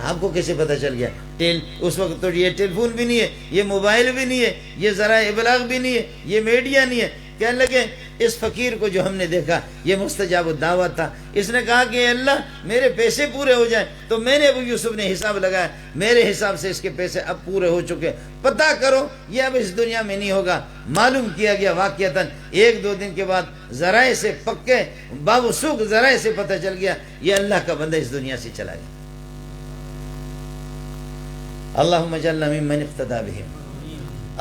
آپ کو کیسے پتہ چل گیا؟ اس وقت تو یہ ٹیلی فون بھی نہیں ہے، یہ موبائل بھی نہیں ہے، یہ ذرائع ابلاغ بھی نہیں ہے، یہ میڈیا نہیں ہے۔ کہنے لگے اس فقیر کو جو ہم نے دیکھا یہ مستجاب الدعوت تھا، اس نے کہا کہ اللہ میرے پیسے پورے ہو جائیں، تو میں نے ابو یوسف نے حساب لگایا، میرے حساب سے اس کے پیسے اب پورے ہو چکے، پتہ کرو یہ اب اس دنیا میں نہیں ہوگا۔ معلوم کیا گیا واقعتاً 1-2 دن کے بعد ذرائع سے پکے باوثوق ذرائع سے پتہ چل گیا یہ اللہ کا بندہ اس دنیا سے چلا گیا۔ اللہم اجعلنا ممن اقتدى بهم،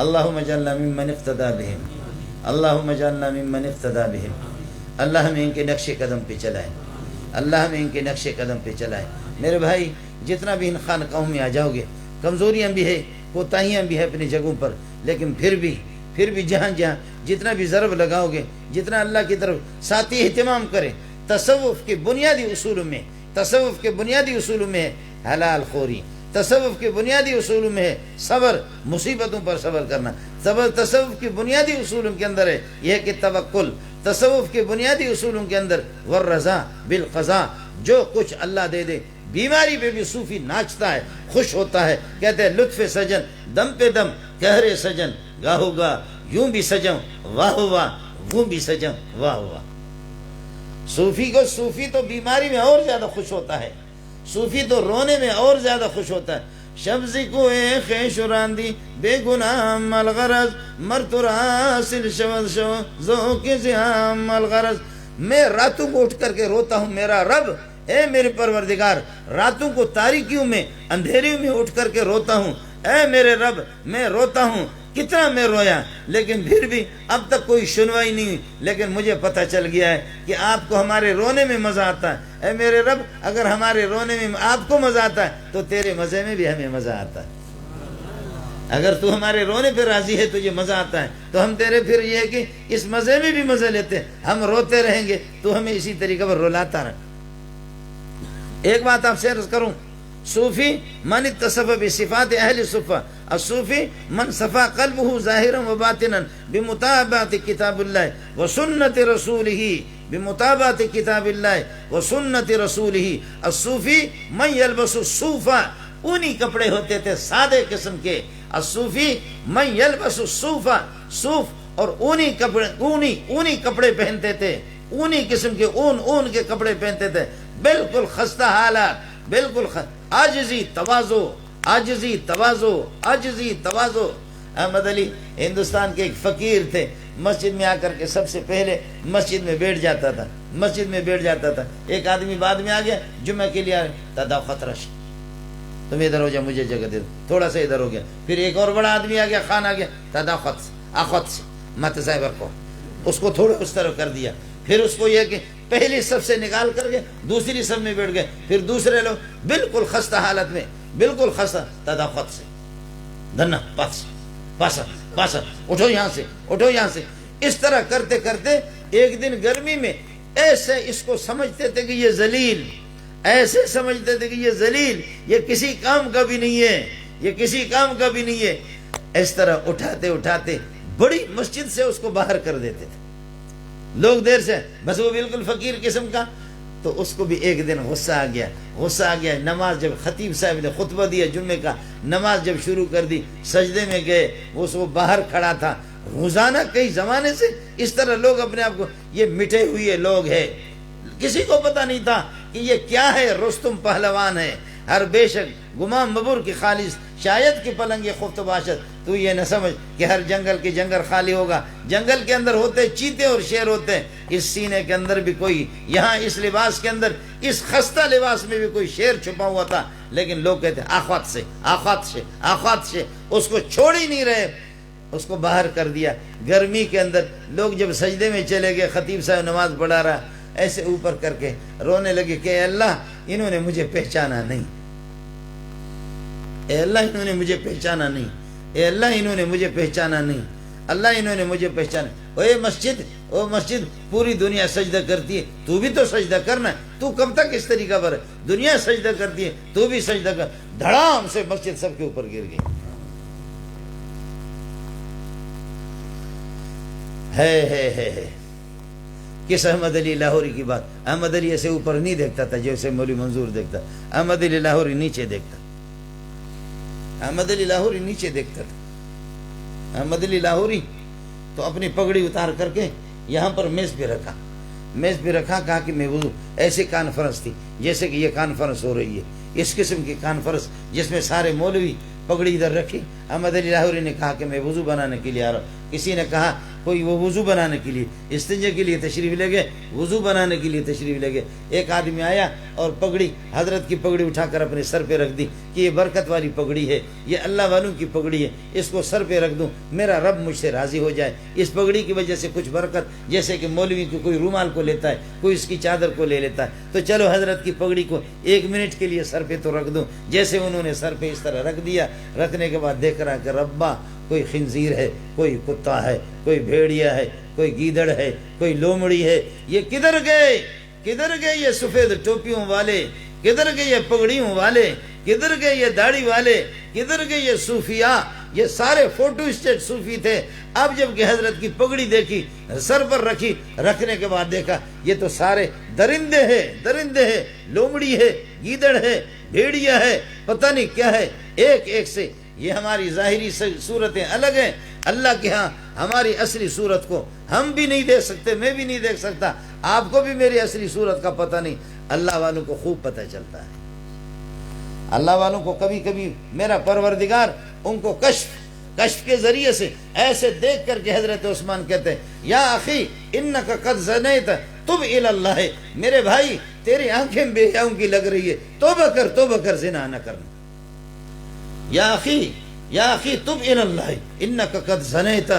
اللہم اجعلنا ممن اقتدى بهم، اللہم اجعلنا ممن اقتدى بهم۔ اللہ ہمیں ان کے نقش قدم پہ چلائیں، اللہ ہمیں ان کے نقش قدم پہ چلائیں۔ میرے بھائی، جتنا بھی ان خانقاہوں میں آ جاؤ گے، کمزوریاں بھی ہے، کوتاہیاں بھی ہے اپنی جگہوں پر، لیکن پھر بھی جہاں جتنا بھی ضرب لگاؤ گے، جتنا اللہ کی طرف ساتھی اہتمام کریں، تصوف کے بنیادی اصولوں میں ہے حلال خوری، تصوف کے بنیادی اصولوں میں ہے صبر، مصیبتوں پر صبر کرنا، تصوف کی بنیادی اصولوں کے اندر ہے یہ کہ تصوف کے بنیادی اصولوں کے اندر والرضا بالقضاء، جو کچھ اللہ دے دے۔ بیماری پہ بھی صوفی ناچتا ہے، خوش ہوتا ہے، کہتے ہیں لطف سجن دم پہ دم کہرے سجن، گاہو گاہ یوں بھی سجم واہ واہ وہ بھی سجم واہ واہ۔ صوفی تو بیماری میں اور زیادہ خوش ہوتا ہے، صوفی تو رونے میں اور زیادہ خوش ہوتا ہے۔ شبزی کو خیش راندی بے گناہ ملغرض مرتو راسل شوز شو ذوق زیام ملغرض۔ میں راتوں کو اٹھ کر کے روتا ہوں میرا رب، اے میرے پروردگار، راتوں کو تاریکیوں میں اندھیریوں میں اٹھ کر کے روتا ہوں، اے میرے رب میں روتا ہوں۔ کتنا میں رویا، لیکن پھر بھی اب تک کوئی سنوائی نہیں ہوئی، لیکن مجھے پتہ چل گیا ہے کہ آپ کو ہمارے رونے میں مزہ آتا ہے۔ اے میرے رب، اگر ہمارے رونے میں آپ کو مزہ آتا ہے تو تیرے مزے میں بھی ہمیں مزہ آتا ہے۔ اگر تو ہمارے رونے پہ راضی ہے، تجھے مزہ آتا ہے، تو ہم تیرے پھر یہ ہے کہ اس مزے میں بھی مزے لیتے ہیں۔ ہم روتے رہیں گے تو ہمیں اسی طریقے پر رلاتا رہے۔ ایک بات آپ سے عرض کروں، صوفی من اتصف بصفات اہل صفہ، الصوفی من صفا قلبه ظاہرا و باطنا بمتابعت کتاب اللہ و سنت رسولہ، بمتابعت کتاب اللہ و سنت رسولہ۔ الصوفی من یلبس الصوفہ، اونی کپڑے ہوتے تھے سادے قسم کے۔ الصوفی من یلبس الصوفہ، صوف اور اونی کپڑے پہنتے تھے، اونی قسم کے اون کے کپڑے پہنتے تھے، بالکل خستہ حالات، بالکل عاجزی تواضع۔ احمد علی ہندوستان کے ایک فقیر تھے، مسجد میں آ کر کے سب سے پہلے مسجد میں بیٹھ جاتا تھا۔ ایک آدمی بعد میں آ گیا، جمعہ کے لیے آ گیا، تداخت رش، تم ادھر ہو جا، مجھے جگہ دے دو، تھوڑا سا ادھر ہو گیا۔ پھر ایک اور بڑا آدمی آ گیا، خان آ گیا، آخت سے مت صاحب کو، اس کو تھوڑا اس طرح کر دیا۔ پھر اس کو یہ کہ پہلی صف سے نکال کر کے دوسری صف میں بیٹھ گئے، پھر دوسرے لوگ بالکل خستہ حالت میں، بالکل خستہ، تداخت سے دھنا پاسا اٹھو یہاں سے۔ اس طرح کرتے کرتے ایک دن گرمی میں ایسے اس کو سمجھتے تھے کہ یہ ذلیل، یہ کسی کام کا بھی نہیں ہے، اس طرح اٹھاتے بڑی مسجد سے اس کو باہر کر دیتے تھے لوگ دیر سے، بس وہ بالکل فقیر قسم کا۔ تو اس کو بھی ایک دن غصہ آ گیا۔ نماز جب خطیب صاحب نے خطبہ دیا جمعے کا، نماز جب شروع کر دی، سجدے میں گئے، وہ باہر کھڑا تھا۔ روزانہ کئی زمانے سے اس طرح لوگ اپنے آپ کو، یہ مٹے ہوئے لوگ ہیں، کسی کو پتہ نہیں تھا کہ یہ کیا ہے، رستم پہلوان ہے، ہر بے شک گمان مبر کی خالص، شاید کہ پلنگ خفت باشد۔ تو یہ نہ سمجھ کہ ہر جنگل کی جنگل خالی ہوگا، جنگل کے اندر ہوتے چیتے اور شیر ہوتے ہیں، اس سینے کے اندر بھی کوئی، یہاں اس لباس کے اندر، اس خستہ لباس میں بھی کوئی شیر چھپا ہوا تھا، لیکن لوگ کہتے ہیں آخات سے، اس کو چھوڑ ہی نہیں رہے، اس کو باہر کر دیا۔ گرمی کے اندر لوگ جب سجدے میں چلے گئے، خطیب صاحب نماز پڑھا رہا، ایسے اوپر کر کے رونے لگے کہ اے اللہ انہوں نے مجھے پہچانا نہیں، اللہ انہوں نے مجھے پہچانا۔ او مسجد پوری دنیا سجدہ کرتی ہے، تو بھی تو سجدہ کرنا ہے، تو کب تک اس طریقہ پر ہے؟ دنیا سجدہ کرتی ہے، تو بھی سجدہ کر۔ دھڑام سے مسجد سب کے اوپر گر گئی۔ ہے کس احمد علی لاہوری کی بات؟ احمد علی ایسے اوپر نہیں دیکھتا تھا جیسے مولوی منظور دیکھتا، احمد علی لاہوری نیچے دیکھتا تھا۔ احمد علی لاہوری تو اپنی پگڑی اتار کر کے یہاں پر میز پہ رکھا، کہا کہ میں وضو، ایسی کانفرنس تھی جیسے کہ یہ کانفرنس ہو رہی ہے، اس قسم کی کانفرنس جس میں سارے مولوی پگڑی ادھر رکھی۔ احمد علی لاہوری نے کہا کہ میں وضو بنانے کے لیے آ رہا ہوں۔ کسی نے کہا کوئی وہ وضو بنانے کے لیے، استنجے کے لیے تشریف لے گئے، وضو بنانے کے لیے تشریف لے گئے۔ ایک آدمی آیا اور پگڑی، حضرت کی پگڑی اٹھا کر اپنے سر پہ رکھ دی کہ یہ برکت والی پگڑی ہے، یہ اللہ والوں کی پگڑی ہے، اس کو سر پہ رکھ دوں، میرا رب مجھ سے راضی ہو جائے۔ اس پگڑی کی وجہ سے کچھ برکت، جیسے کہ مولوی کو کوئی رومال کو لیتا ہے، کوئی اس کی چادر کو لے لیتا ہے، تو چلو حضرت کی پگڑی کو 1 منٹ کے لیے سر پہ تو رکھ دوں۔ جیسے انہوں نے سر پہ اس طرح رکھ دیا، رکھنے کے بعد دیکھ رہا کہ ربا کوئی خنزیر ہے، کوئی کتا ہے، کوئی بھیڑیا ہے، کوئی گیدڑ ہے، کوئی لومڑی ہے، یہ کدھر گئے یہ سفید ٹوپیوں والے، کدھر گئے یہ پگڑیوں والے، کدھر گئے یہ داڑھی والے، کدھر گئے یہ صوفیاء؟ یہ سارے فوٹو اسٹیٹ صوفی تھے. اب جب کہ حضرت کی پگڑی دیکھی, سر پر رکھی, رکھنے کے بعد دیکھا یہ تو سارے درندے ہیں, لومڑی ہے, گیدڑ ہے, بھیڑیا ہے, پتہ نہیں کیا ہے, ایک ایک سے. یہ ہماری ظاہری صورتیں الگ ہیں. اللہ کے ہاں ہماری اصلی صورت کو ہم بھی نہیں دیکھ سکتے, میں بھی نہیں دیکھ سکتا, آپ کو بھی میری اصلی صورت کا پتہ نہیں. اللہ والوں کو خوب پتہ چلتا ہے. اللہ والوں کو کبھی کبھی میرا پروردگار ان کو کشف کے ذریعے سے ایسے دیکھ کر کے حضرت عثمان کہتے ہیں یا اخی انک قد زنیت تب الی اللہ, میرے بھائی تیری آنکھیں بے حیاؤں کی لگ رہی ہے, توبہ کر زنا نہ کرنا. یا اخی تب الی اللہ انک قد زنیت,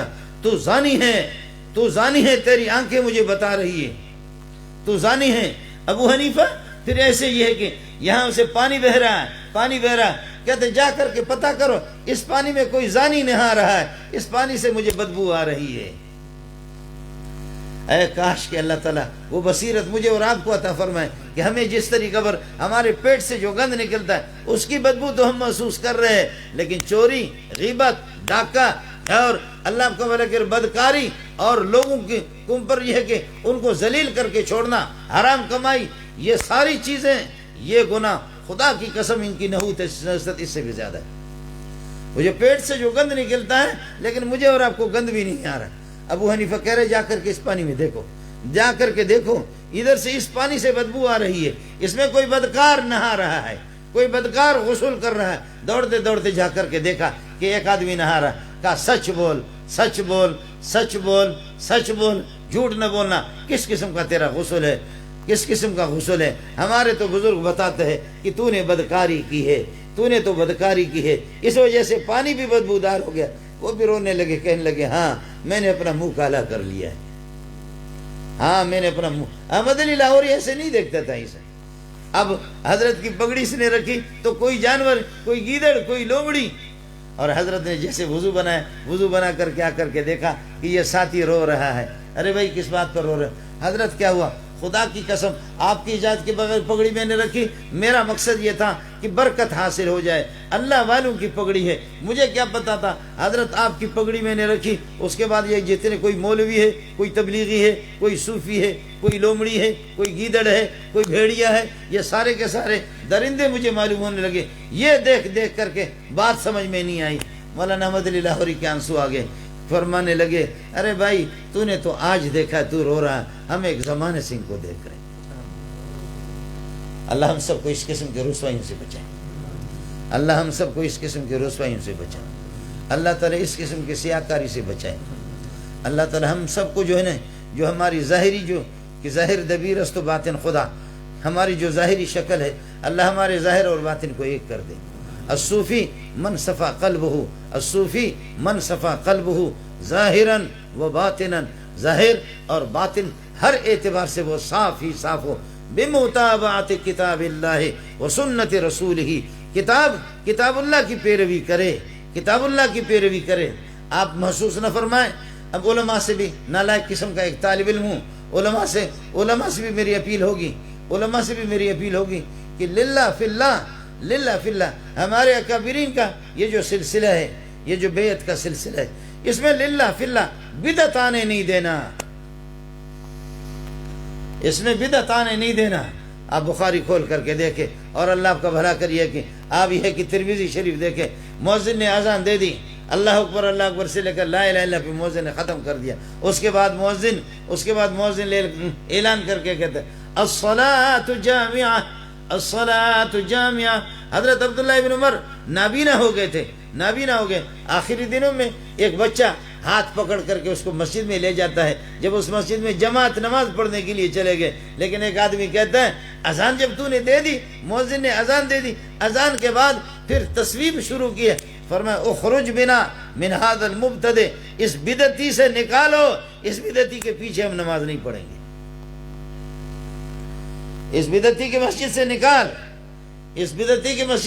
تو زانی ہے, تیری آنکھیں مجھے بتا رہی ہے تو زانی ہے. ابو حنیفہ پھر ایسے یہ ہے کہ یہاں سے پانی بہ رہا ہے, کہتے جا کر کے پتہ کرو اس پانی میں کوئی زانی نہا رہا ہے, اس پانی سے مجھے بدبو آ رہی ہے. اے کاش کہ اللہ تعالیٰ وہ بصیرت مجھے اور آپ کو عطا فرمائے کہ ہمیں جس طریقے پر ہمارے پیٹ سے جو گند نکلتا ہے اس کی بدبو تو ہم محسوس کر رہے ہیں, لیکن چوری, غیبت, ڈاکہ اور اللہ کو ملکر بدکاری اور لوگوں کے اوپر یہ ہے کہ ان کو ذلیل کر کے چھوڑنا, حرام کمائی, یہ ساری چیزیں, یہ گناہ خدا کی قسم ان کی نحوت اس سے بھی زیادہ ہے. مجھے پیٹ سے جو گند نکلتا ہے لیکن مجھے اور آپ کو گند بھی نہیں آ رہا. ابو حنیفہ کہہ رہے جا کر کے اس پانی میں دیکھو, جا کر کے دیکھو, ادھر سے اس پانی سے بدبو آ رہی ہے, اس میں کوئی بدکار نہا رہا ہے, کوئی بدکار غسل کر رہا ہے. دوڑتے جا کر کے دیکھا کہ ایک آدمی نہا رہا. کہا سچ بول, جھوٹ نہ بولنا. کس قسم کا تیرا غسل ہے, کس قسم کا غسل ہے؟ ہمارے تو بزرگ بتاتے ہیں کہ تو نے بدکاری کی ہے, اس وجہ سے پانی بھی بدبودار ہو گیا. وہ بھی رونے لگے, کہنے لگے ہاں میں نے اپنا منہ کالا کر لیا ہے, ہاں میں نے اپنا منہ. احمد علی لاہوری ایسے نہیں دیکھتا تھا اسے. اب حضرت کی پگڑی اس نے رکھی تو کوئی جانور, کوئی گیدڑ, کوئی لومڑی, اور حضرت نے جیسے وضو بنا کر کے آ کر کے دیکھا کہ یہ ساتھی رو رہا ہے. ارے بھائی کس بات پر رو رہے؟ حضرت کیا ہوا؟ خدا کی قسم آپ کی اجازت کے بغیر پگڑی میں نے رکھی, میرا مقصد یہ تھا کہ برکت حاصل ہو جائے, اللہ والوں کی پگڑی ہے, مجھے کیا پتا تھا. حضرت آپ کی پگڑی میں نے رکھی, اس کے بعد یہ جتنے کوئی مولوی ہے, کوئی تبلیغی ہے, کوئی صوفی ہے, کوئی لومڑی ہے, کوئی گیدڑ ہے, کوئی بھیڑیا ہے, یہ سارے کے سارے درندے مجھے معلوم ہونے لگے. یہ دیکھ کر کے بات سمجھ میں نہیں آئی. مولانا احمد علی لاہوری کے آنسو آ گئے, فرمانے لگے ارے بھائی تو نے تو آج دیکھا تو رو رہا, ہم ایک زمانے سے ان کو دیکھ رہے ہیں. اللہ ہم سب کو اس قسم کے رسوائیوں سے بچائے, اللہ ہم سب کو اس قسم کے رسوائیوں سے بچائے, اللہ تعالیٰ اس قسم کی سیاکاری سے بچائے. اللہ تعالیٰ ہم سب کو جو ہے نا, جو ہماری ظاہری جو کہ ظاہر دبیر است و باطن خدا, ہماری جو ظاہری شکل ہے, اللہ ہمارے ظاہر اور باطن کو ایک کر دے. الصوفی من صفا قلبہ ظاہرا و باطنا, ظاہر اور باطن ہر اعتبار سے وہ صاف ہو. بمتابعت کتاب اللہ و سنت رسولہ, کتاب اللہ کی پیروی کرے, آپ محسوس نہ فرمائیں. اب علماء سے بھی نالائق قسم کا ایک طالب علم ہوں, علماء سے بھی میری اپیل ہوگی کہ للہ فی اللہ ہمارے اکابرین کا یہ جو سلسلہ ہے, یہ جو بیعت کا سلسلہ ہے, اس میں للہ فی اللہ بدعت آنے نہیں دینا, اس میں بدعت آنے نہیں دینا. آپ بخاری کھول کر کے دیکھیں, اور اللہ آپ کا بھلا کریے کہ آپ یہ کہ ترمذی شریف دیکھیں, مؤذن نے اذان دے دی, اللہ اکبر سے لے کر لا الہ الا اللہ پہ مؤذن نے ختم کر دیا. اس کے بعد مؤذن اعلان کر کے کہتے الصلاۃ جامعہ. حضرت عبداللہ ابن عمر نابینا ہو گئے. آخری دنوں میں ایک بچہ ہاتھ پکڑ کر کے اس کو مسجد میں لے جاتا ہے, جب اس مسجد میں جماعت نماز پڑھنے کے لیے چلے گئے, لیکن ایک آدمی کہتا ہے اذان جب تو نے دے دی, مؤذن نے اذان دے دی, اذان کے بعد پھر تصویب شروع کی ہے, فرمایا اخرج بنا من هذا المبتدع, اس بدعتی سے نکالو, اس بدعتی کے پیچھے ہم نماز نہیں پڑھیں گے, اس بدعتی کی مسجد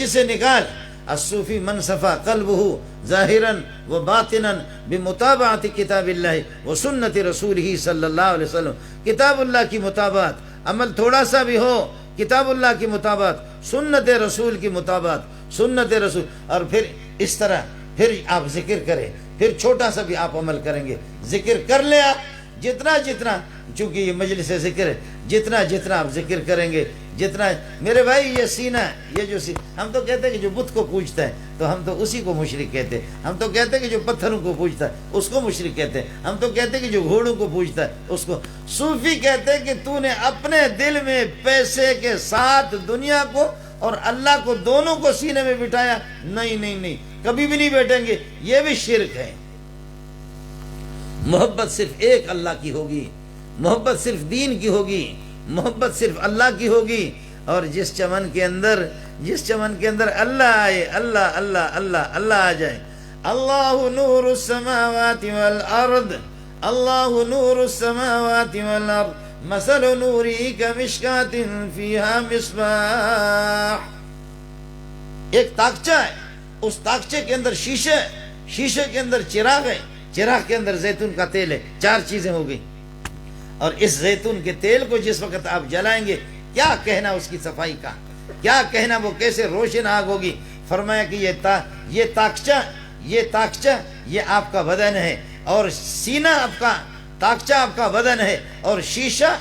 سے نکال. الصوفی من صفا قلبہ ظاہرا و باطنا بمتابعت کتاب اللہ و سنت رسولہ صلی اللہ علیہ وسلم. کتاب اللہ کی مطابقت, عمل تھوڑا سا بھی ہو, کتاب اللہ کی مطابقت, سنت رسول کی مطابقت, سنت رسول. اور پھر اس طرح پھر آپ ذکر کریں, پھر چھوٹا سا بھی آپ عمل کریں گے, ذکر کر لیں آپ جتنا جتنا, چونکہ یہ مجلس ذکر ہے, جتنا جتنا آپ ذکر کریں گے جتنا. میرے بھائی یہ سینہ, یہ جو ہم تو کہتے ہیں کہ جو بت کو پوجتا ہے تو ہم تو اسی کو مشرک کہتے ہیں. ہم تو کہتے ہیں کہ جو پتھروں کو پوجتا ہے اس کو مشرک کہتے ہیں. ہم تو کہتے ہیں کہ جو گھوڑوں کو پوجتا ہے اس کو. صوفی کہتے ہیں کہ تو نے اپنے دل میں پیسے کے ساتھ دنیا کو اور اللہ کو دونوں کو سینے میں بٹھایا. نہیں نہیں نہیں, کبھی بھی نہیں بیٹھیں گے, یہ بھی شرک ہے. محبت صرف ایک اللہ کی ہوگی, محبت صرف دین کی ہوگی, محبت صرف اللہ کی ہوگی. اور جس چمن کے اندر اللہ آئے, اللہ اللہ اللہ اللہ آ جائے. اللہ نور السماوات والارض, اللہ نور السماوات والارض, مثل نوری کمشکات فیہا مصباح. ایک تاکچہ ہے, اس تاکچے کے اندر شیشے, شیشے کے اندر چراغ ہے, چراغ کے اندر زیتون کا تیل ہے. 4 چیزیں ہو گئی. اور اس زیتون کے تیل کو جس وقت آپ جلائیں گے, کیا کہنا اس کی صفائی کا, کیا کہنا وہ کیسے روشن آگ ہوگی. فرمایا کہ یہ تاکچہ یہ آپ کا بدن ہے, اور سینہ آپ کا, تاکچہ آپ کا بدن ہے, اور شیشہ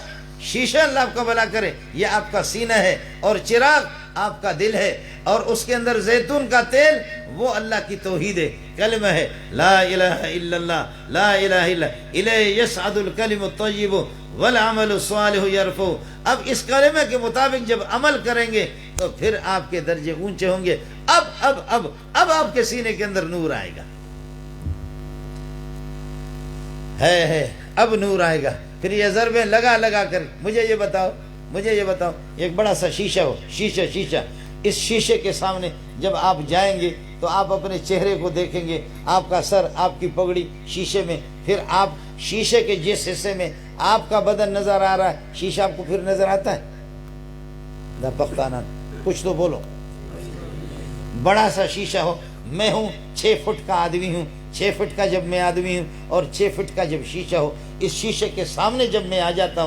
اللہ آپ کا بھلا کرے یہ آپ کا سینہ ہے, اور چراغ آپ کا دل ہے, اور اس کے اندر زیتون کا تیل وہ اللہ کی توحید ہے, کلمہ ہے, لا الہ الا اللہ, لا الہ الا الیہ یصعد الکلم الطیب والعمل الصالح یرفعہ. اب اس کلمہ کے مطابق جب عمل کریں گے تو پھر آپ کے درجے اونچے ہوں گے. اب آپ کے سینے کے اندر نور آئے گا, ہے اب نور آئے گا. پھر یہ ضربیں لگا کر مجھے یہ بتاؤ, ایک بڑا سا شیشہ ہو, شیشہ, اس شیشے کے سامنے جب آپ جائیں گے تو آپ اپنے چہرے کو دیکھیں گے, آپ کا سر, آپ کی پگڑی شیشے میں, پھر آپ شیشے کے جس حصے میں آپ کا بدن نظر آ رہا ہے, شیشہ آپ کو پھر نظر آتا ہے. دا پختانہ کچھ تو بولو. بڑا سا شیشہ ہو, میں ہوں 6 فٹ کا آدمی ہوں, 6 فٹ کا جب میں آدمی ہوں اور 6 فٹ کا جب شیشہ ہو, اس شیشے کے سامنے جب میں آ جاتا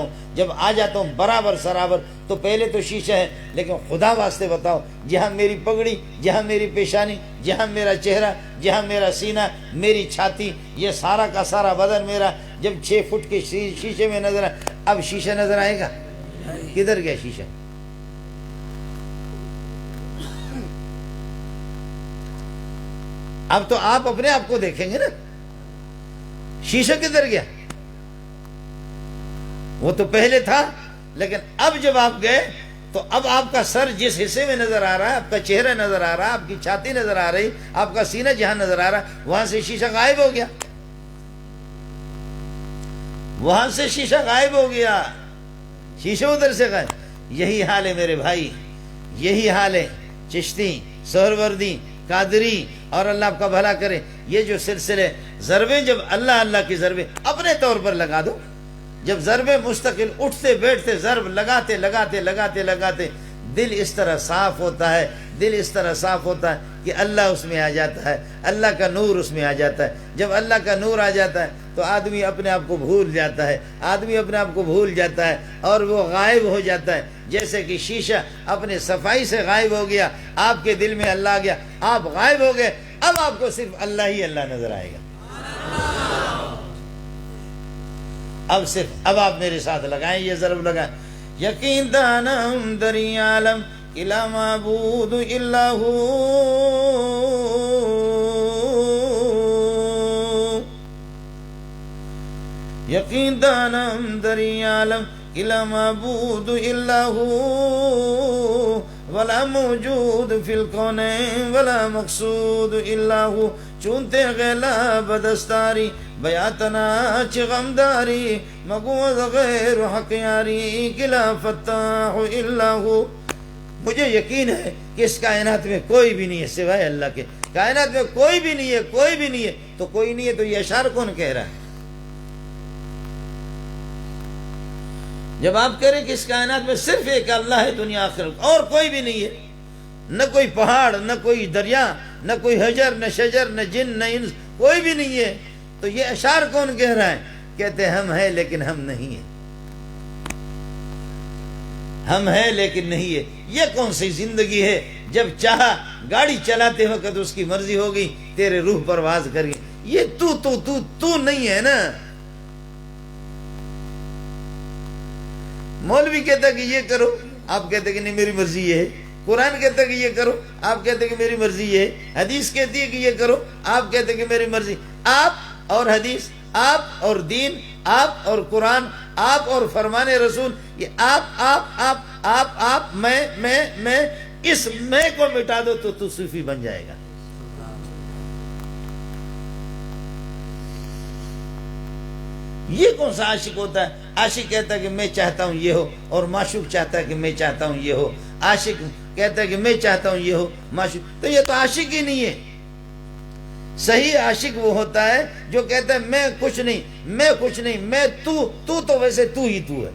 ہوں برابر سرابر, تو پہلے تو شیشہ ہے, لیکن خدا واسطے بتاؤ, جہاں میری پگڑی, جہاں میری پیشانی, جہاں میرا چہرہ, جہاں میرا سینہ, میری چھاتی, یہ سارا کا سارا بدن میرا جب 6 فٹ کے شیشے میں نظر آئے, اب شیشہ نظر آئے گا؟ کدھر گیا شیشہ؟ اب تو آپ اپنے آپ کو دیکھیں گے نا, شیشہ کدھر گیا؟ وہ تو پہلے تھا, لیکن اب جب آپ گئے تو اب آپ کا سر جس حصے میں نظر آ رہا ہے, آپ کا چہرہ نظر آ رہا ہے, آپ کی چھاتی نظر آ رہی, آپ کا سینہ جہاں نظر آ رہا ہے, وہاں سے شیشہ غائب ہو گیا, وہاں سے شیشہ غائب ہو گیا, شیشہ ادھر سے غائب. یہی حال ہے میرے بھائی, یہی حال ہے چشتی, سہروردی, قادری, اور اللہ آپ کا بھلا کرے. یہ جو سلسلے ضربیں, جب اللہ کی ضربیں اپنے طور پر لگا دو, جب ضربیں مستقل اٹھتے بیٹھتے ضرب لگاتے دل اس طرح صاف ہوتا ہے, دل اس طرح صاف ہوتا ہے کہ اللہ اس میں آ جاتا ہے, اللہ کا نور اس میں آ جاتا ہے. جب اللہ کا نور آ جاتا ہے تو آدمی اپنے آپ کو بھول جاتا ہے, اور وہ غائب ہو جاتا ہے. جیسے کہ شیشہ اپنے صفائی سے غائب ہو گیا, آپ کے دل میں اللہ آ گیا, آپ غائب ہو گئے, اب آپ کو صرف اللہ ہی اللہ نظر آئے گا. اب آپ میرے ساتھ لگائیں, یہ ضرب لگائیں. یقین دانم دری عالم الا معبود الا ہو, یقین دانم دری عالم الا معبود الا ہو, ولا موجود فی الکونین ولا مقصود الا ہو. چونتے غیلا بدستاری بیاتنا چی غمداری, مگوز غیر حق یاری کلا فتاح الا ہو. مجھے یقین ہے کہ اس کائنات میں کوئی بھی نہیں ہے سوائے اللہ کے, کائنات میں کوئی بھی نہیں ہے, کوئی بھی نہیں ہے. تو کوئی نہیں ہے تو یہ اشعار کون کہہ رہا ہے؟ جب آپ کہہ رہے کہ اس کائنات میں صرف ایک اللہ ہے دنیا آخرت, اور کوئی بھی نہیں ہے, نہ کوئی پہاڑ, نہ کوئی دریا, نہ کوئی حجر, نہ شجر, نہ جن, نہ انس, کوئی بھی نہیں ہے, تو یہ اشعار کون کہہ رہا ہے؟ کہتے ہم ہیں لیکن ہم نہیں ہیں, ہم ہیں لیکن نہیں ہے. یہ کون سی زندگی ہے جب چاہا گاڑی چلاتے وقت اس کی مرضی ہوگی تیرے روح پرواز کری. یہ تو نہیں ہے نا. مولوی کہتا کہ یہ کرو، آپ کہتے کہ نہیں میری مرضی یہ ہے. قرآن کہتا کہ یہ کرو، آپ کہتے کہ میری مرضی یہ ہے. حدیث کہتی ہے کہ یہ کرو، آپ کہتے کہ میری مرضی. آپ اور حدیث، آپ اور دین، آپ اور قرآن، آپ اور فرمان رسول، یہ آپ میں اس میں کو مٹا دو تو صوفی بن جائے گا. یہ کون سا عاشق ہوتا ہے؟ عاشق کہتا ہے کہ میں چاہتا ہوں یہ ہو، اور معشوق چاہتا ہے کہ میں چاہتا ہوں یہ ہو. عاشق کہتا ہے کہ میں چاہتا ہوں یہ ہو، معشوق. تو یہ تو عاشق ہی نہیں ہے. صحیح عاشق وہ ہوتا ہے جو کہتا ہے میں کچھ نہیں، میں تو ویسے تو ہی تو ہے،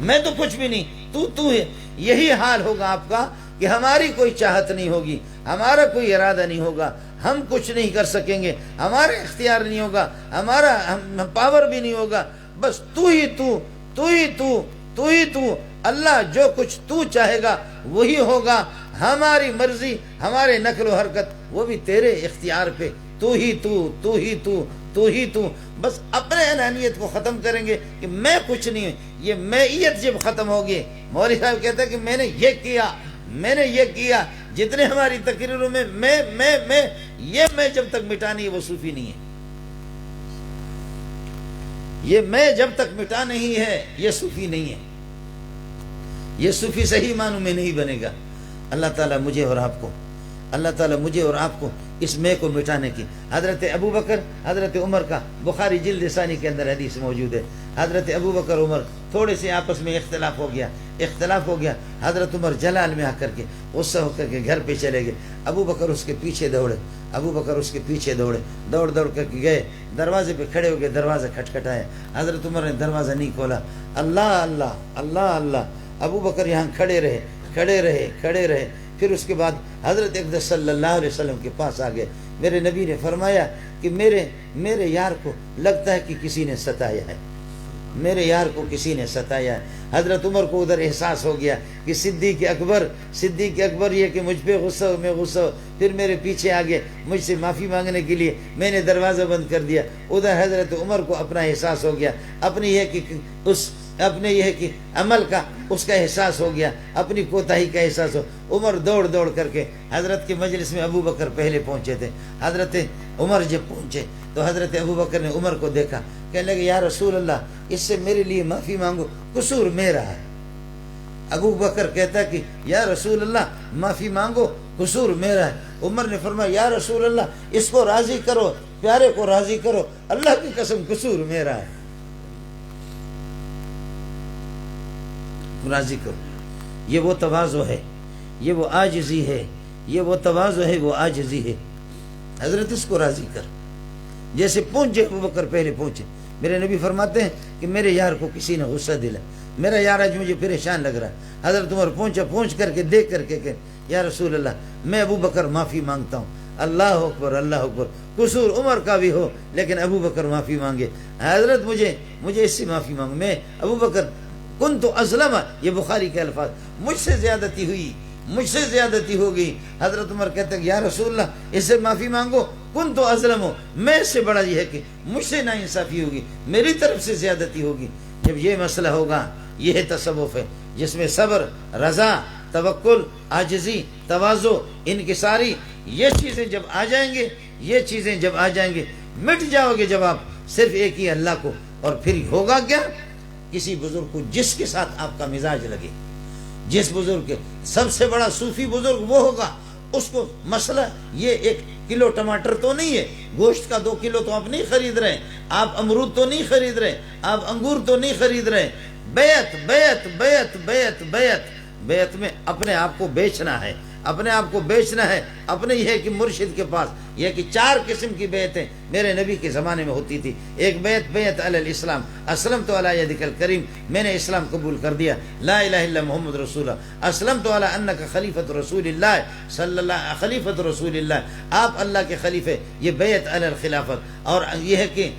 میں تو کچھ بھی نہیں، تو ہے. یہی حال ہوگا آپ کا کہ ہماری کوئی چاہت نہیں ہوگی، ہمارا کوئی ارادہ نہیں ہوگا، ہم کچھ نہیں کر سکیں گے، ہمارا اختیار نہیں ہوگا، ہمارا پاور بھی نہیں ہوگا. بس تو ہی تو. اللہ جو کچھ تو چاہے گا وہی ہوگا. ہماری مرضی، ہمارے نقل و حرکت وہ بھی تیرے اختیار پہ. تو ہی تو. بس اپنے انانیت کو ختم کریں گے کہ میں کچھ نہیں ہوں. یہ میئیت جب ختم ہوگی، مولوی صاحب کہتا ہے کہ میں نے یہ کیا. جتنے ہماری تقریروں میں میں جب تک مٹا نہیں ہے وہ صوفی نہیں ہے. یہ میں جب تک مٹا نہیں ہے یہ صوفی نہیں ہے. یہ صوفی صحیح معنوں میں نہیں بنے گا. اللہ تعالیٰ مجھے اور آپ کو اس میں کو مٹانے کی. حضرت ابو بکر حضرت عمر کا بخاری جلد ثانی کے اندر حدیث موجود ہے. حضرت ابو بکر عمر تھوڑے سے آپس میں اختلاف ہو گیا. حضرت عمر جلال میں آ کر کے غصہ ہو کر کے گھر پہ چلے گئے. ابو بکر اس کے پیچھے دوڑے، دوڑ کر کے گئے. دروازے پہ کھڑے ہو گئے، دروازہ کھٹکھٹایا. حضرت عمر نے دروازہ نہیں کھولا. اللہ. ابو بکر یہاں کھڑے رہے. پھر اس کے بعد حضرت اقدس صلی اللہ علیہ وسلم کے پاس آ گئے. میرے نبی نے فرمایا کہ میرے یار کو لگتا ہے کہ کسی نے ستایا ہے. حضرت عمر کو ادھر احساس ہو گیا کہ صدیق اکبر یہ کہ مجھ پہ غصہ ہو. پھر میرے پیچھے آگے مجھ سے معافی مانگنے کے لیے میں نے دروازہ بند کر دیا. ادھر حضرت عمر کو اپنا احساس ہو گیا، اپنے یہ کہ عمل کا اس کا احساس ہو گیا، اپنی کوتاہی کا احساس ہو. عمر دوڑ کر کے حضرت کے مجلس میں ابو بکر پہلے پہنچے تھے. حضرت عمر جب پہنچے تو حضرت ابو بکر نے عمر کو دیکھا، کہنے لگے یا رسول اللہ اس سے میرے لیے معافی مانگو، قصور میرا ہے. ابو بکر کہتا کہ یا رسول اللہ معافی مانگو، قصور میرا ہے. عمر نے فرمایا یا رسول اللہ اس کو راضی کرو، پیارے کو راضی کرو، اللہ کی قسم قصور میرا ہے، راضی کرو. یہ وہ تواضع ہے، یہ وہ عاجزی ہے، یہ وہ تواضع ہے، وہ عاجزی ہے. حضرت اس کو راضی کر. جیسے پہنچے ابو بکر پہلے پہنچے. میرے نبی فرماتے ہیں کہ میرے یار کو کسی نے غصہ دلا، میرا یار آج مجھے پریشان لگ رہا ہے. حضرت عمر پہنچ کر کے دیکھ کر کے کہ یا رسول اللہ میں ابو بکر معافی مانگتا ہوں. اللہ اکبر. قصور عمر کا بھی ہو لیکن ابو بکر معافی مانگے. حضرت مجھے اس سے معافی مانگ. میں ابو بکر کنت ازلم، یہ بخاری کے الفاظ، مجھ سے زیادتی ہو گئی. حضرت عمر کہتے ہیں یا رسول اللہ اس سے معافی مانگو، کنت ازلم، میں سے بڑا یہ ہے کہ مجھ سے ناانصافی ہوگی، میری طرف سے زیادتی ہوگی. جب یہ مسئلہ ہوگا، یہ تصوف ہے جس میں صبر، رضا، توکل، عاجزی، تواضع، انکساری، یہ چیزیں جب آ جائیں گے مٹ جاؤ گے جب آپ صرف ایک ہی اللہ کو. اور پھر ہوگا کیا؟ کسی بزرگ کو جس کے ساتھ آپ کا مزاج لگے، جس بزرگ کے سب سے بڑا صوفی بزرگ وہ ہوگا، اس کو مسئلہ یہ 1 کلو ٹماٹر تو نہیں ہے، گوشت کا 2 کلو تو آپ نہیں خرید رہے، آپ امرود تو نہیں خرید رہے، آپ انگور تو نہیں خرید رہے. بیعت میں اپنے آپ کو بیچنا ہے، اپنے یہ ہے کہ مرشد کے پاس یہ کہ 4 قسم کی بیعتیں میرے نبی کے زمانے میں ہوتی تھی. ایک بیعت علی الاسلام، اسلمت علی یدک الکریم، میں نے اسلام قبول کر دیا، لا الہ الا محمد رسول اللہ، اسلمت علی انک خلیفۃ رسول اللہ صلی اللہ، خلیفۃ رسول اللہ، آپ اللہ کے خلیفے، یہ بیعت علی الخلافت. اور یہ ہے کہ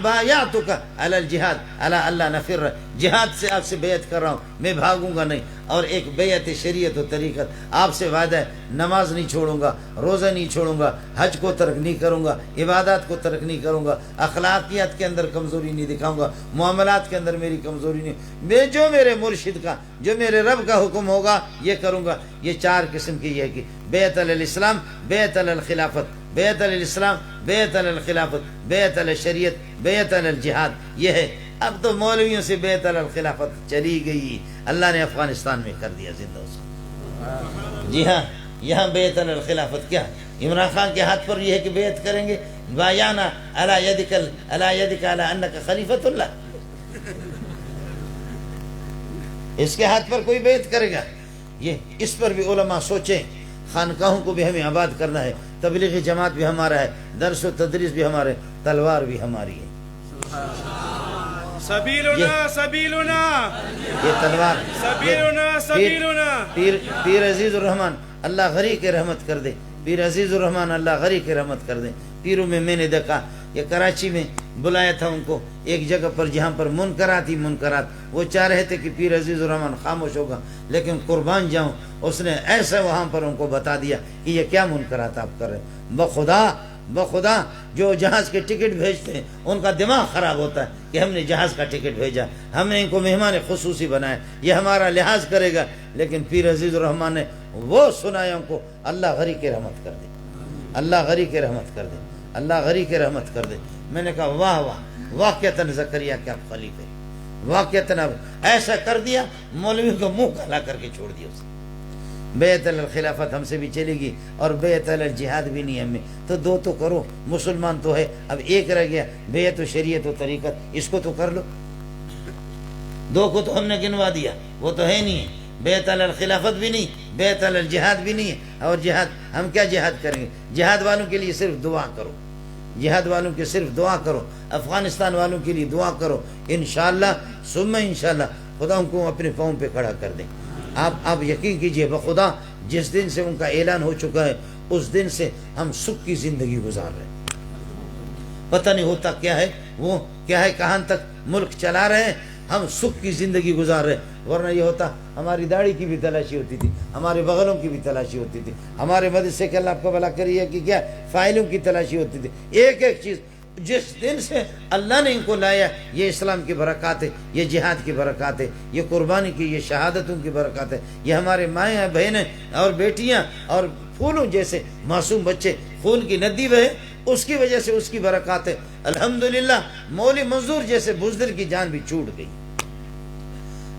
بایعتک علی الجہاد علی اللہ نفر، جہاد سے آپ سے بیعت کر رہا ہوں، میں بھاگوں گا نہیں. اور ایک بیعت شریعت و طریقت، آپ سے وعدہ ہے نماز نہیں چھوڑوں گا، روزہ نہیں چھوڑوں گا، حج کو ترک نہیں کروں گا، عبادات کو ترک نہیں کروں گا، اخلاقیات کے اندر کمزوری نہیں دکھاؤں گا، معاملات کے اندر میری کمزوری نہیں، میں جو میرے مرشد کا، جو میرے رب کا حکم ہوگا یہ کروں گا. یہ 4 قسم کی یہ ہے کہ بیعت علی الاسلام، بیعت علی الخلافت، بیعت علی الاسلام، بیعت علی الخلافت، بیعت علی شریعت، بیعت علی الجہاد. یہ ہے. اب تو مولویوں سے بیعت علی الخلافت چلی گئی، اللہ نے افغانستان میں کر دیا زندہ اس کو. جی ہاں، یہاں بیعت علی الخلافت کیا؟ عمران خان کے ہاتھ پر یہ ہے کہ بیعت کریں گے، بایعنا علی یدک علی انک خلیفۃ اللہ. اس کے ہاتھ پر کوئی بیعت کرے گا؟ یہ اس پر بھی علماء سوچیں. خانقاہوں کو بھی ہمیں آباد کرنا ہے، تبلیغی جماعت بھی ہمارا ہے، درس و تدریس بھی ہمارے، تلوار بھی ہماری ہے. سبیلنا سبیلنا، یہ تلوار سبیلنا سبیلنا. پیر عزیز الرحمن اللہ غری کے رحمت کر دے، پیر عزیز الرحمن اللہ غری کے رحمت کر دے. پیروں میں نے دیکھا، یہ کراچی میں بلایا تھا ان کو ایک جگہ پر جہاں پر منکرات ہی منکرات، وہ چاہ رہے تھے کہ پیر عزیز الرحمن خاموش ہوگا، لیکن قربان جاؤں اس نے ایسا وہاں پر ان کو بتا دیا کہ یہ کیا منکرات آپ کر رہے ہیں. بخدا جو جہاز کے ٹکٹ بھیجتے ہیں ان کا دماغ خراب ہوتا ہے کہ ہم نے جہاز کا ٹکٹ بھیجا، ہم نے ان کو مہمان خصوصی بنایا، یہ ہمارا لحاظ کرے گا. لیکن پیر عزیز الرحمن نے وہ سنایا ان کو، اللہ غری کے رحمت کر دے، اللہ غری کے رحمت کر دے، اللہ غری کے رحمت کر دے. میں نے کہا واہ واہ، واقعتاً زکریا کے آپ خلیفے، واقعتاً اب ایسا کر دیا، مولوی کو منہ کالا کر کے چھوڑ دیا اسے. بیعت علی الخلافت ہم سے بھی چلے گی اور بیعت علی الجہاد بھی نہیں ہم میں. تو 2 تو کرو، مسلمان تو ہے، اب ایک رہ گیا بیعت و شریعت و طریقت، اس کو تو کر لو. 2 کو تو ہم نے گنوا دیا، وہ تو ہے نہیں ہے. بیعت علی الخلافت بھی نہیں، بیعت علی الجہاد بھی نہیں ہے. اور جہاد ہم کیا جہاد کریں گے؟ جہاد والوں کے لیے صرف دعا کرو، جہاد والوں کے صرف دعا کرو، افغانستان والوں کے لیے دعا کرو. انشاءاللہ ثم انشاءاللہ خدا ان کو اپنے پاؤں پہ کھڑا کر دیں. آپ یقین کیجئے بخدا، جس دن سے ان کا اعلان ہو چکا ہے اس دن سے ہم سکھ کی زندگی گزار رہے ہیں. پتہ نہیں ہوتا کیا ہے، وہ کیا ہے، کہاں تک ملک چلا رہے ہیں، ہم سکھ کی زندگی گزار رہے ہیں. ورنہ یہ ہوتا ہماری داڑھی کی بھی تلاشی ہوتی تھی، ہمارے بغلوں کی بھی تلاشی ہوتی تھی، ہمارے مدرسے کے اللہ آپ کو بھلا کریے کہ کیا فائلوں کی تلاشی ہوتی تھی. ایک ایک چیز جس دن سے اللہ نے ان کو لایا، یہ اسلام کی برکات ہے، یہ جہاد کی برکات ہے، یہ قربانی کی، یہ شہادتوں کی برکات ہے. یہ ہمارے مائیں بہنیں اور بیٹیاں اور پھولوں جیسے معصوم بچے، خون کی ندی بہے، اس کی وجہ سے اس کی برکات ہے. الحمدللہ مولوی منظور جیسے بزدل کی جان بھی چھوٹ گئی،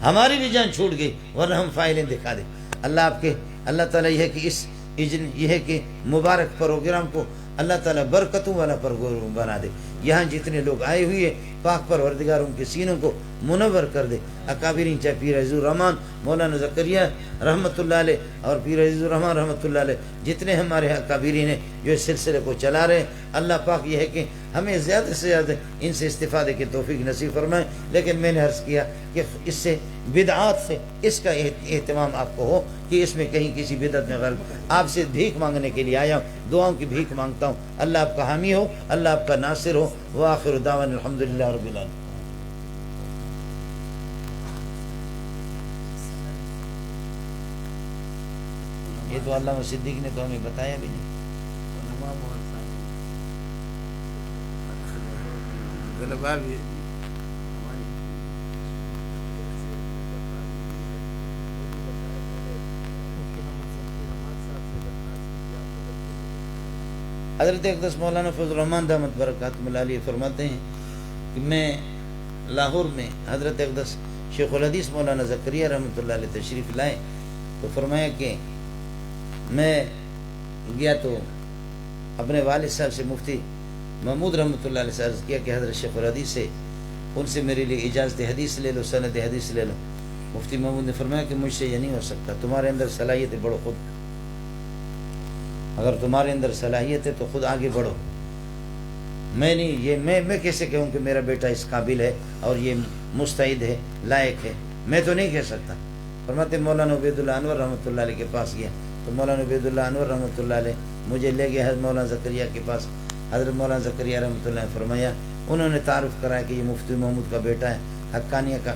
ہماری بھی جان چھوٹ گئی، ورنہ ہم فائلیں دکھا دیں. اللہ تعالیٰ یہ ہے کہ یہ ہے کہ مبارک پروگرام کو اللہ تعالیٰ برکتوں والا پروگرام بنا دے. یہاں جتنے لوگ آئے ہوئے پاک پروردگار ان کے سینوں کو منور کر دے. اکابرین چاہے پیر عزیز الرحمن مولانا زکریا رحمۃ اللہ علیہ اور پیر عزیز الرحمن رحمۃ اللہ علیہ، جتنے ہمارے اکابرین ہیں جو اس سلسلے کو چلا رہے ہیں، اللہ پاک یہ ہے کہ ہمیں زیادہ سے زیادہ ان سے استفادے کی توفیق نصیب فرمائے. لیکن میں نے عرض کیا کہ اس سے بدعات سے اس کا اہتمام آپ کو ہو کہ اس میں کہیں کسی بدعت میں غلط. آپ سے بھیک مانگنے کے لیے آیا ہوں، دعاؤں کی بھیک مانگتا ہوں. اللہ آپ کا حامی ہو، اللہ آپ کا ناصر ہو. وآخر دعوانا الحمدللہ رب العالمین. یہ تو علامہ صدیق نے تو ہمیں بتایا بھی نہیں. حضرت اقدس مولانا فضل الرحمن دامت برکاتہ علیہ فرماتے ہیں کہ میں لاہور میں حضرت اقدس شیخ الحدیث مولانا زکریا رحمۃ اللہ علیہ تشریف لائے تو فرمایا کہ میں گیا تو اپنے والد صاحب سے مفتی محمود رحمۃ اللہ علیہ سے عرض کیا کہ حضرت شیخ الحدیث سے ان سے میرے لیے اجازت حدیث لے لو، سند حدیث لے لو. مفتی محمود نے فرمایا کہ مجھ سے یہ نہیں ہو سکتا، تمہارے اندر صلاحیت بڑو خود. اگر تمہارے اندر صلاحیت ہے تو خود آگے بڑھو. میں نہیں یہ میں کیسے کہوں کہ میرا بیٹا اس قابل ہے اور یہ مستعد ہے, لائق ہے, میں تو نہیں کہہ سکتا. فرماتے مولانا عبید اللہ انور رحمۃ اللہ علیہ کے پاس گیا تو مولانا عبید اللہ انور رحمۃ اللہ علیہ مجھے لے گیا حضرت مولانا زکریا کے پاس. حضرت مولانا زکریا رحمۃ اللہ نے فرمایا, انہوں نے تعارف کرایا کہ یہ مفتی محمود کا بیٹا ہے, حقانیہ کا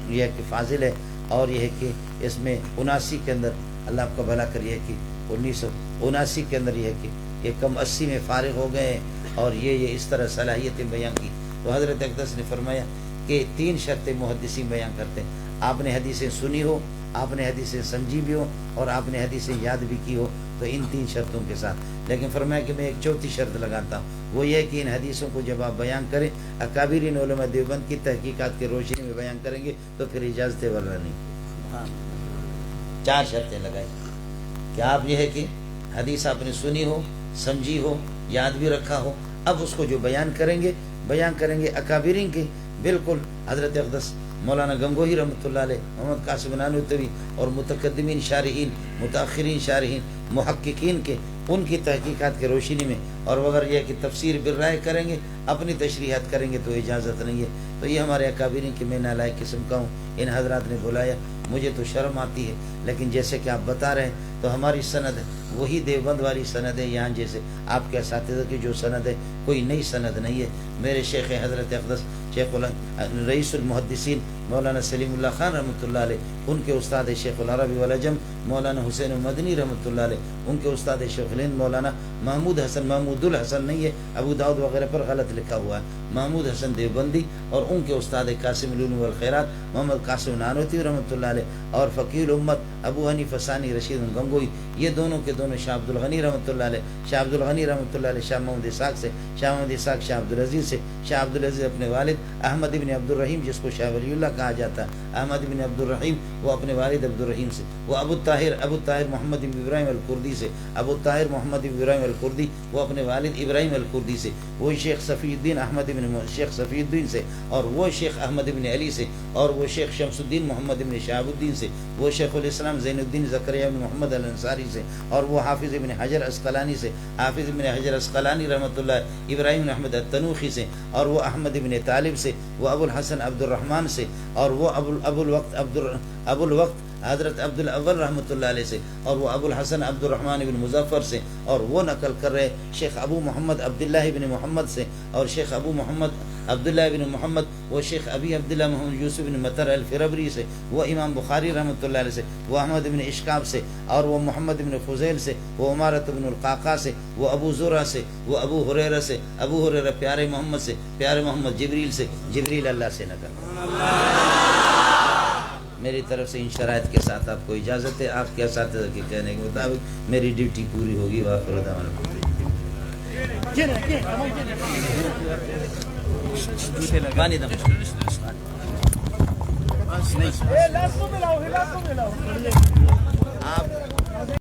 یہ کہ فاضل ہے, اور یہ ہے کہ اس میں 79 کے اندر اللہ آپ کا بھلا کریے کہ 1979 کے اندر یہ ہے کہ یہ کم 80 میں فارغ ہو گئے اور یہ اس طرح صلاحیتیں بیان کی. تو حضرت اقدس نے فرمایا کہ 3 شرطیں محدثین بیان کرتے ہیں, آپ نے حدیثیں سنی ہو, آپ نے حدیثیں سمجھی بھی ہو, اور آپ نے حدیثیں یاد بھی کی ہو, تو ان 3 شرطوں کے ساتھ. لیکن فرمایا کہ میں ایک 4تھی شرط لگاتا ہوں, وہ یہ ہے کہ ان حدیثوں کو جب آپ بیان کریں اکابرین علماء دیوبند کی تحقیقات کی روشنی میں بیان کریں گے تو پھر اجازت والا نہیں. 4 شرطیں لگائی کہ آپ یہ ہے کہ حدیث آپ نے سنی ہو, سمجھی ہو, یاد بھی رکھا ہو, اب اس کو جو بیان کریں گے اکابرین کی بالکل حضرت اقدس مولانا گنگوہی رحمۃ اللہ علیہ, محمد قاسم نانوتوی اور متقدمین شارحین, متاخرین شارحین, محققین کے ان کی تحقیقات کی روشنی میں, اور اگر یہ کہ تفسیر بالرائے کریں گے, اپنی تشریحات کریں گے تو اجازت نہیں ہے. تو یہ ہمارے اکابرین کی میں نالائق قسم کا ہوں. ان حضرات نے بلایا, مجھے تو شرم آتی ہے, لیکن جیسے کہ آپ بتا رہے ہیں تو ہماری سند وہی دیوبند والی سند ہے, یہاں جیسے آپ کے اساتذہ کی جو سند ہے کوئی نئی سند نہیں ہے. میرے شیخ حضرت اقدس شیخ رئیس المحدثین مولانا سلیم اللہ خان رحمۃ اللہ علیہ, ان کے استاد شیخ العربی والعجم مولانا حسین المدنی رحمۃ اللہ علیہ, ان کے استاد شیخ الہند مولانا محمود الحسن نہیں ہے, ابو داؤد وغیرہ پر غلط لکھا ہوا ہے, محمود حسن دیوبندی, اور ان کے استاد قاسم العلوم والخیرات محمد قاسم نانوتوی رحمۃ اللہ علیہ, اور فقیہ الامت ابو حنیفہ ثانی رشید گنگوئی, یہ دونوں کے دونوں شاہ عبد الغنی رحمۃ اللہ علیہ, شاہ عبد الغنی رحمۃ اللہ علیہ شاہ محمد اسحاق سے, شاہ محمد اسحاق شاہ عبد العزیز سے, شاہ عبد العزیز اپنے والد احمد ابن عبد الرحیم جس کو شاہ ولی اللہ کہا جاتا ہے, احمد ابن عبد الرحیم وہ اپنے والد عبد الرحیم سے, وہ ابو طاہر محمد ابن ابراہیم الکردی سے, ابو طاہر محمد ابن ابراہیم الکردی وہ اپنے والد ابراہیم الکردی سے, وہ شیخ صفی الدین احمد ابن شیخ صفی الدین سے, اور وہ شیخ احمد ابن علی سے, اور وہ شیخ شمس الدین محمد ابن شہاب الدین سے, وہ شیخ الاسلام زین الدین زکریا بن محمد الانصاری سے, اور وہ حافظ ابن حجر اسقلانی سے, حافظ ابن حجر اسقلانی رحمۃ اللہ ابراہیم احمد التنوخی سے, اور وہ احمد ابن طالب سے, وہ ابو الحسن عبد الرحمن سے, اور وہ ابو الوقت حضرت عبد الاول رحمۃ اللہ علیہ سے, اور وہ ابو الحسن عبد الرحمن بن مظفر سے, اور وہ نقل کر رہے شیخ ابو محمد عبداللہ بن محمد سے, اور شیخ ابو محمد عبداللہ بن محمد وہ شیخ ابی عبداللہ محمد یوسف بن مطر الفربری سے, وہ امام بخاری رحمۃ اللہ علیہ سے, وہ احمد بن اشکاب سے, اور وہ محمد بن فضیل سے, وہ عمارت بن القعقاع سے, وہ ابو زرع سے, وہ ابو ہریرہ سے, ابو ہریرہ پیارے محمد سے, پیارے محمد جبریل سے, جبریل اللہ سے نقل. میری طرف سے ان شرائط کے ساتھ آپ کو اجازت ہے, آپ کے اساتذہ کے کہنے کے مطابق میری ڈیوٹی پوری ہوگی. وآخر دعوانا پانی دم آپ